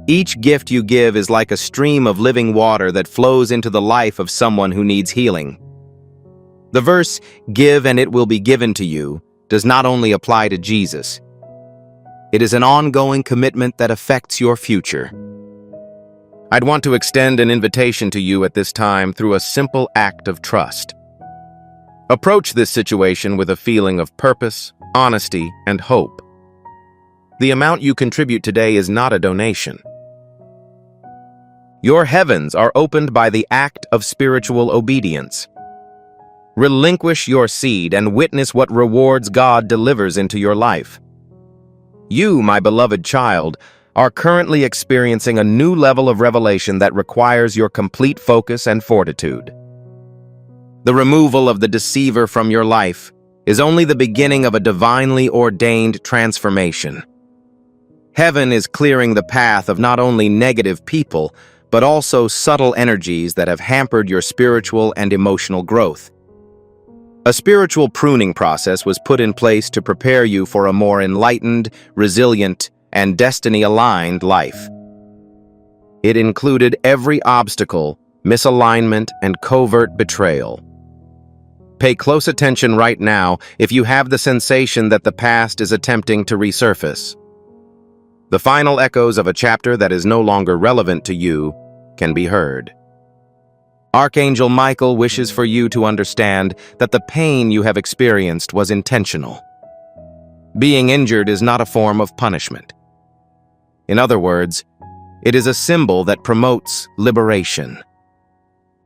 A: Each gift you give is like a stream of living water that flows into the life of someone who needs healing. The verse, "Give and it will be given to you," does not only apply to Jesus. It is an ongoing commitment that affects your future. I'd want to extend an invitation to you at this time through a simple act of trust. Approach this situation with a feeling of purpose, honesty, and hope. The amount you contribute today is not a donation. Your heavens are opened by the act of spiritual obedience. Relinquish your seed and witness what rewards God delivers into your life. You, my beloved child, are currently experiencing a new level of revelation that requires your complete focus and fortitude. The removal of the deceiver from your life is only the beginning of a divinely ordained transformation. Heaven is clearing the path of not only negative people, but also subtle energies that have hampered your spiritual and emotional growth. A spiritual pruning process was put in place to prepare you for a more enlightened, resilient, and destiny-aligned life. It included every obstacle, misalignment, and covert betrayal. Pay close attention right now if you have the sensation that the past is attempting to resurface. The final echoes of a chapter that is no longer relevant to you can be heard. Archangel Michael wishes for you to understand that the pain you have experienced was intentional. Being injured is not a form of punishment. In other words, it is a symbol that promotes liberation.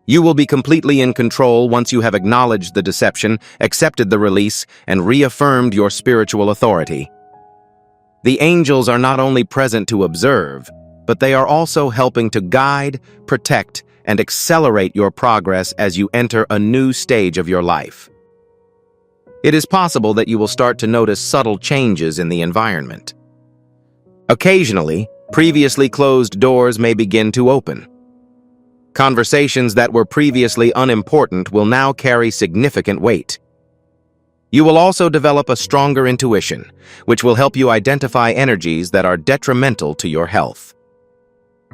A: You will be completely in control once you have acknowledged the deception, accepted the release, and reaffirmed your spiritual authority. The angels are not only present to observe, but they are also helping to guide, protect, and accelerate your progress as you enter a new stage of your life. It is possible that you will start to notice subtle changes in the environment. Occasionally, previously closed doors may begin to open. Conversations that were previously unimportant will now carry significant weight. You will also develop a stronger intuition, which will help you identify energies that are detrimental to your health.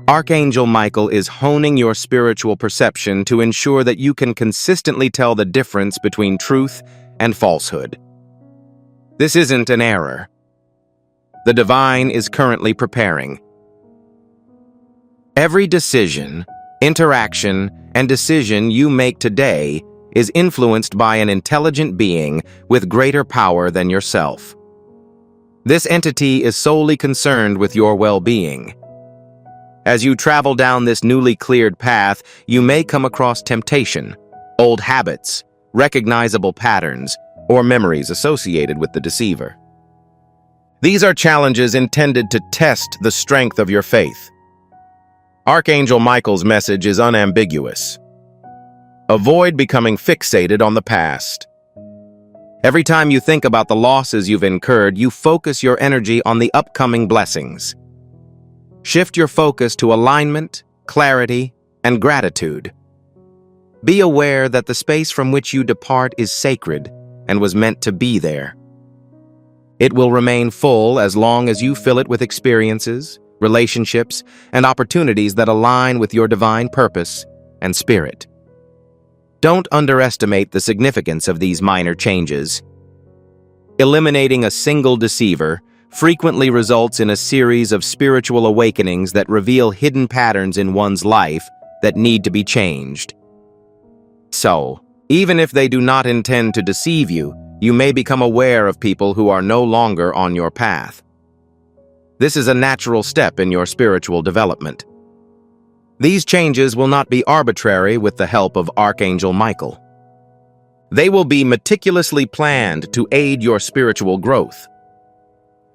A: Archangel Michael is honing your spiritual perception to ensure that you can consistently tell the difference between truth and falsehood. This isn't an error. The divine is currently preparing. Every decision, interaction, and decision you make today is influenced by an intelligent being with greater power than yourself. This entity is solely concerned with your well-being. As you travel down this newly cleared path, you may come across temptation, old habits, recognizable patterns, or memories associated with the deceiver. These are challenges intended to test the strength of your faith. Archangel Michael's message is unambiguous. Avoid becoming fixated on the past. Every time you think about the losses you've incurred, you focus your energy on the upcoming blessings. Shift your focus to alignment, clarity, and gratitude. Be aware that the space from which you depart is sacred and was meant to be there. It will remain full as long as you fill it with experiences, relationships, and opportunities that align with your divine purpose and spirit. Don't underestimate the significance of these minor changes. Eliminating a single deceiver frequently results in a series of spiritual awakenings that reveal hidden patterns in one's life that need to be changed. So, even if they do not intend to deceive you, you may become aware of people who are no longer on your path. This is a natural step in your spiritual development. These changes will not be arbitrary with the help of Archangel Michael. They will be meticulously planned to aid your spiritual growth.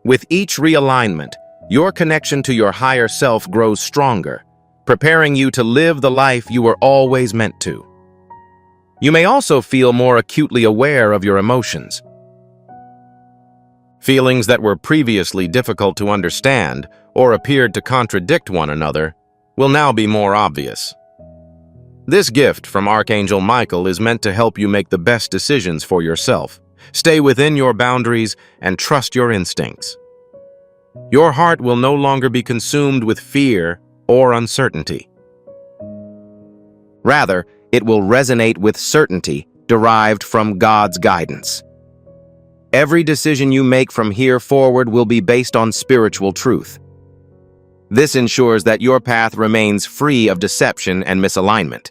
A: With each realignment, your connection to your higher self grows stronger, preparing you to live the life you were always meant to. You may also feel more acutely aware of your emotions. Feelings that were previously difficult to understand or appeared to contradict one another, will now be more obvious. This gift from Archangel Michael is meant to help you make the best decisions for yourself. Stay within your boundaries and trust your instincts. Your heart will no longer be consumed with fear or uncertainty. Rather, it will resonate with certainty derived from God's guidance. Every decision you make from here forward will be based on spiritual truth. This ensures that your path remains free of deception and misalignment.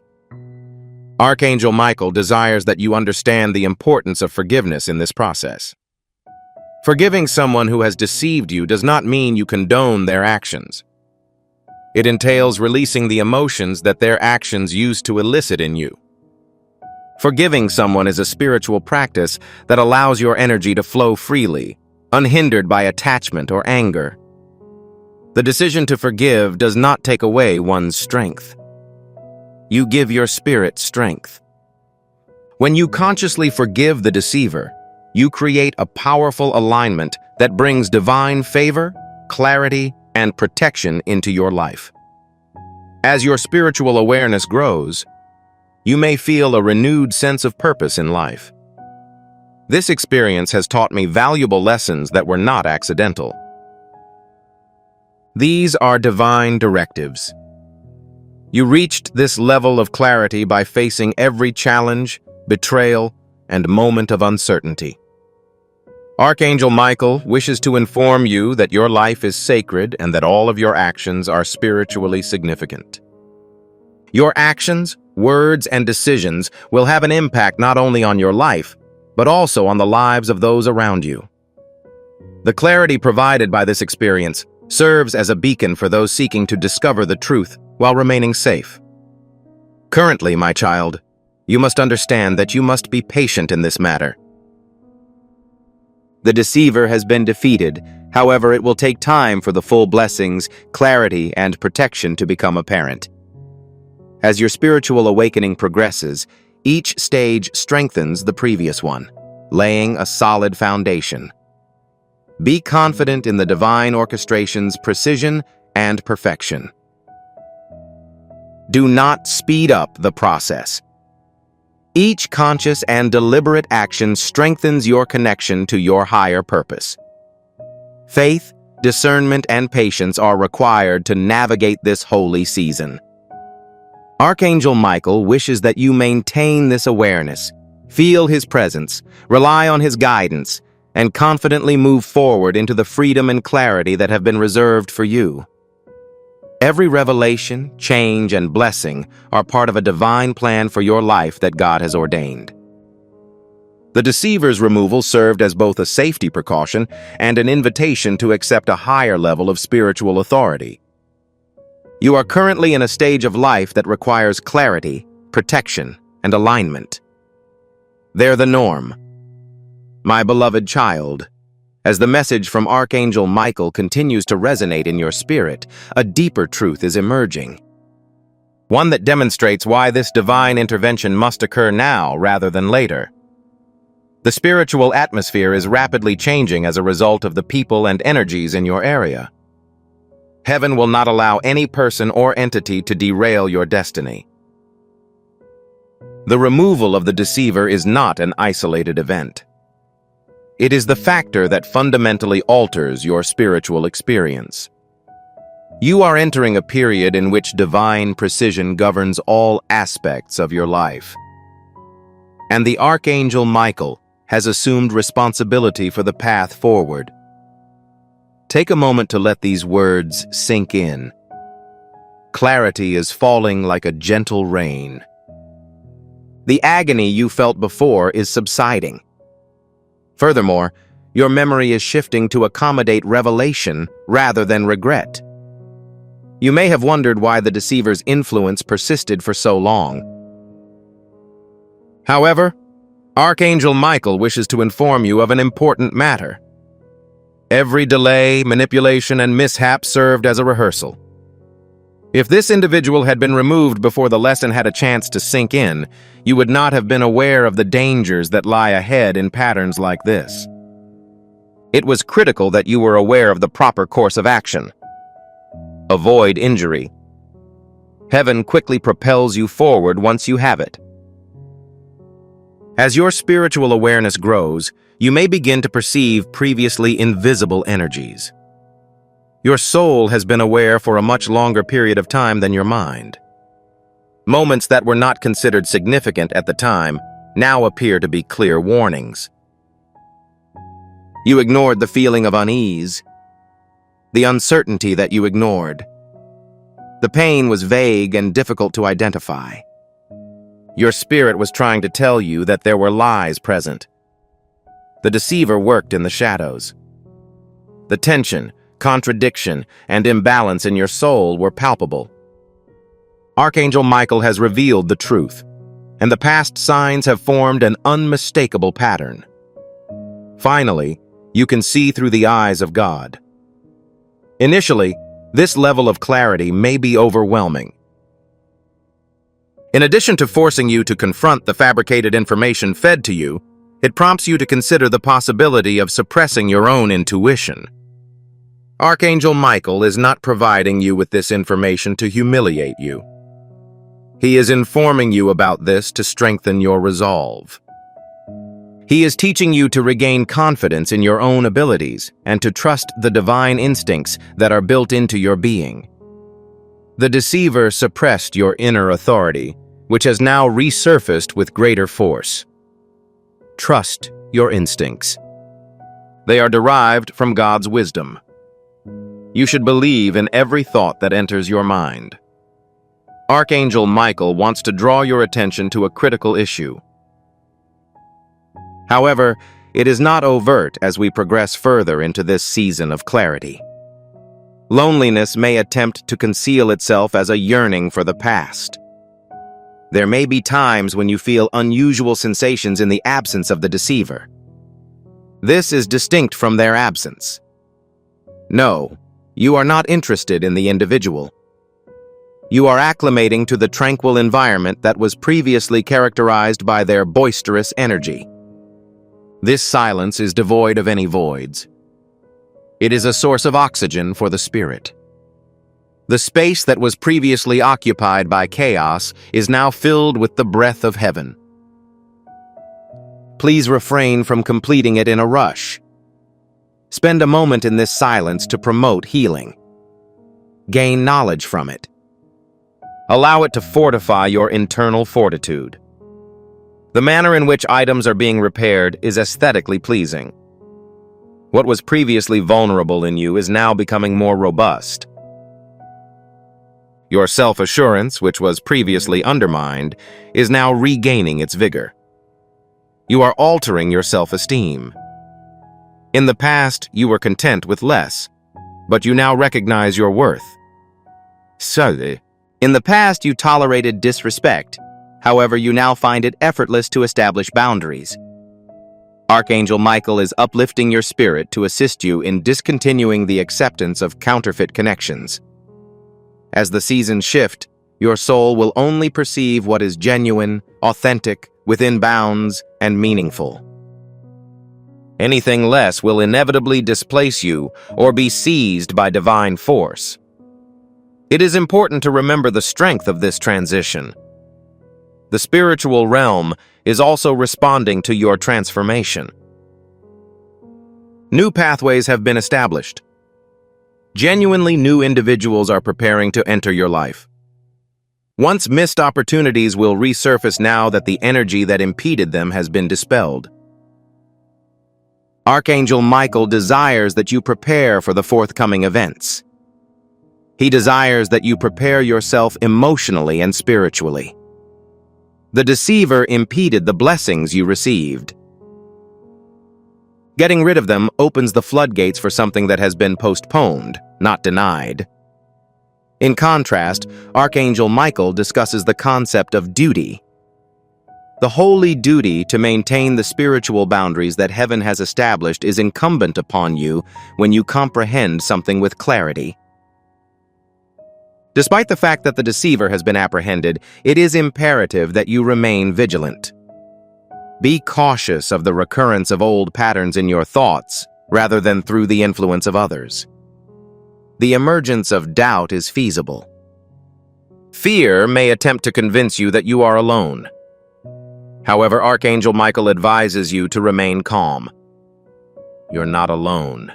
A: Archangel Michael desires that you understand the importance of forgiveness in this process. Forgiving someone who has deceived you does not mean you condone their actions. It entails releasing the emotions that their actions used to elicit in you. Forgiving someone is a spiritual practice that allows your energy to flow freely, unhindered by attachment or anger. The decision to forgive does not take away one's strength. You give your spirit strength. When you consciously forgive the deceiver, you create a powerful alignment that brings divine favor, clarity, and protection into your life. As your spiritual awareness grows, you may feel a renewed sense of purpose in life. This experience has taught me valuable lessons that were not accidental. These are divine directives. You reached this level of clarity by facing every challenge, betrayal, and moment of uncertainty. Archangel Michael wishes to inform you that your life is sacred and that all of your actions are spiritually significant. Your actions, words, and decisions will have an impact not only on your life, but also on the lives of those around you. The clarity provided by this experience serves as a beacon for those seeking to discover the truth while remaining safe. Currently, my child, you must understand that you must be patient in this matter. The deceiver has been defeated, however, it will take time for the full blessings, clarity, and protection to become apparent. As your spiritual awakening progresses, each stage strengthens the previous one, laying a solid foundation. Be confident in the divine orchestration's precision and perfection. Do not speed up the process. Each conscious and deliberate action strengthens your connection to your higher purpose. Faith, discernment, and patience are required to navigate this holy season. Archangel Michael wishes that you maintain this awareness, feel his presence, rely on his guidance, and confidently move forward into the freedom and clarity that have been reserved for you. Every revelation, change, and blessing are part of a divine plan for your life that God has ordained. The deceiver's removal served as both a safety precaution and an invitation to accept a higher level of spiritual authority. You are currently in a stage of life that requires clarity, protection, and alignment. They're the norm. My beloved child, as the message from Archangel Michael continues to resonate in your spirit, a deeper truth is emerging. One that demonstrates why this divine intervention must occur now rather than later. The spiritual atmosphere is rapidly changing as a result of the people and energies in your area. Heaven will not allow any person or entity to derail your destiny. The removal of the deceiver is not an isolated event. It is the factor that fundamentally alters your spiritual experience. You are entering a period in which divine precision governs all aspects of your life. And the Archangel Michael has assumed responsibility for the path forward. Take a moment to let these words sink in. Clarity is falling like a gentle rain. The agony you felt before is subsiding. Furthermore, your memory is shifting to accommodate revelation rather than regret. You may have wondered why the deceiver's influence persisted for so long. However, Archangel Michael wishes to inform you of an important matter. Every delay, manipulation, and mishap served as a rehearsal. If this individual had been removed before the lesson had a chance to sink in, you would not have been aware of the dangers that lie ahead in patterns like this. It was critical that you were aware of the proper course of action. Avoid injury. Heaven quickly propels you forward once you have it. As your spiritual awareness grows, you may begin to perceive previously invisible energies. Your soul has been aware for a much longer period of time than your mind. Moments that were not considered significant at the time now appear to be clear warnings. You ignored the feeling of unease, the uncertainty that you ignored. The pain was vague and difficult to identify. Your spirit was trying to tell you that there were lies present. The deceiver worked in the shadows. The tension, contradiction, and imbalance in your soul were palpable. Archangel Michael has revealed the truth, and the past signs have formed an unmistakable pattern. Finally, you can see through the eyes of God. Initially, this level of clarity may be overwhelming. In addition to forcing you to confront the fabricated information fed to you, it prompts you to consider the possibility of suppressing your own intuition. Archangel Michael is not providing you with this information to humiliate you. He is informing you about this to strengthen your resolve. He is teaching you to regain confidence in your own abilities and to trust the divine instincts that are built into your being. The deceiver suppressed your inner authority, which has now resurfaced with greater force. Trust your instincts. They are derived from God's wisdom. You should believe in every thought that enters your mind. Archangel Michael wants to draw your attention to a critical issue. However, it is not overt as we progress further into this season of clarity. Loneliness may attempt to conceal itself as a yearning for the past. There may be times when you feel unusual sensations in the absence of the deceiver. This is distinct from their absence. No, you are not interested in the individual. You are acclimating to the tranquil environment that was previously characterized by their boisterous energy. This silence is devoid of any voids. It is a source of oxygen for the spirit. The space that was previously occupied by chaos is now filled with the breath of heaven. Please refrain from completing it in a rush. Spend a moment in this silence to promote healing. Gain knowledge from it. Allow it to fortify your internal fortitude. The manner in which items are being repaired is aesthetically pleasing. What was previously vulnerable in you is now becoming more robust. Your self-assurance, which was previously undermined, is now regaining its vigor. You are altering your self-esteem. In the past, you were content with less, but you now recognize your worth. In the past, you tolerated disrespect. However, you now find it effortless to establish boundaries. Archangel Michael is uplifting your spirit to assist you in discontinuing the acceptance of counterfeit connections. As the seasons shift, your soul will only perceive what is genuine, authentic, within bounds, and meaningful. Anything less will inevitably displace you or be seized by divine force. It is important to remember the strength of this transition. The spiritual realm is also responding to your transformation. New pathways have been established. Genuinely new individuals are preparing to enter your life. Once missed opportunities will resurface now that the energy that impeded them has been dispelled. Archangel Michael desires that you prepare for the forthcoming events. He desires that you prepare yourself emotionally and spiritually. The deceiver impeded the blessings you received. Getting rid of them opens the floodgates for something that has been postponed, not denied. In contrast, Archangel Michael discusses the concept of duty. The holy duty to maintain the spiritual boundaries that heaven has established is incumbent upon you when you comprehend something with clarity. Despite the fact that the deceiver has been apprehended, it is imperative that you remain vigilant. Be cautious of the recurrence of old patterns in your thoughts, rather than through the influence of others. the emergence of doubt is feasible. Fear may attempt to convince you that you are alone. However, Archangel Michael advises you to remain calm. You're not alone.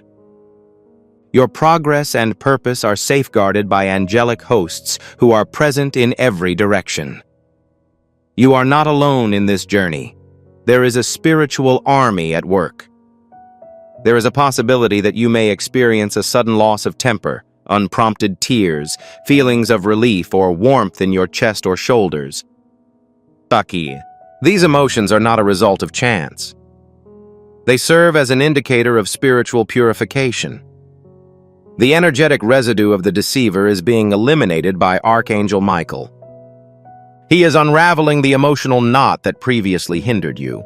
A: Your progress and purpose are safeguarded by angelic hosts who are present in every direction. You are not alone in this journey. There is a spiritual army at work. There is a possibility that you may experience a sudden loss of temper, unprompted tears, feelings of relief or warmth in your chest or shoulders. Taki. These emotions are not a result of chance. They serve as an indicator of spiritual purification. The energetic residue of the deceiver is being eliminated by Archangel Michael. He is unraveling the emotional knot that previously hindered you.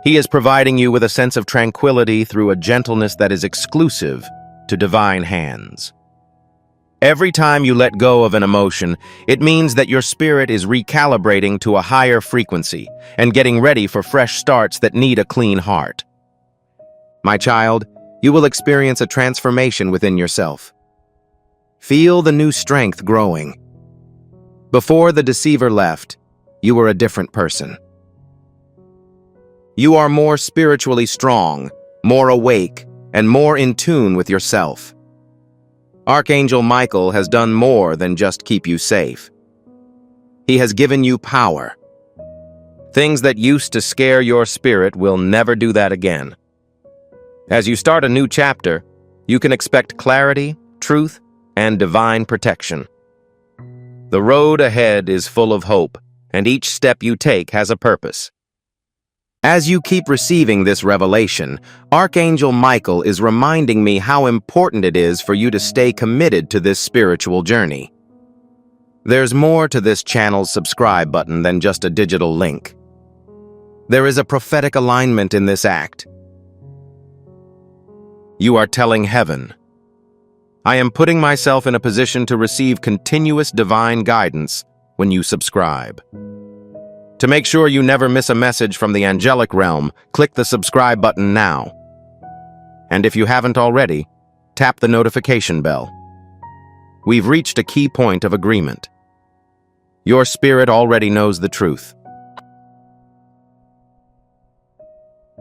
A: He is providing you with a sense of tranquility through a gentleness that is exclusive to divine hands. Every time you let go of an emotion, it means that your spirit is recalibrating to a higher frequency and getting ready for fresh starts that need a clean heart. My child, you will experience a transformation within yourself. Feel the new strength growing. Before the deceiver left, you were a different person. You are more spiritually strong, more awake, and more in tune with yourself. Archangel Michael has done more than just keep you safe. He has given you power. Things that used to scare your spirit will never do that again. As you start a new chapter, you can expect clarity, truth, and divine protection. The road ahead is full of hope, and each step you take has a purpose. As you keep receiving this revelation, Archangel Michael is reminding me how important it is for you to stay committed to this spiritual journey. There's more to this channel's subscribe button than just a digital link. There is a prophetic alignment in this act. You are telling heaven, I am putting myself in a position to receive continuous divine guidance when you subscribe. To make sure you never miss a message from the angelic realm, click the subscribe button now. And if you haven't already, tap the notification bell. We've reached a key point of agreement. Your spirit already knows the truth.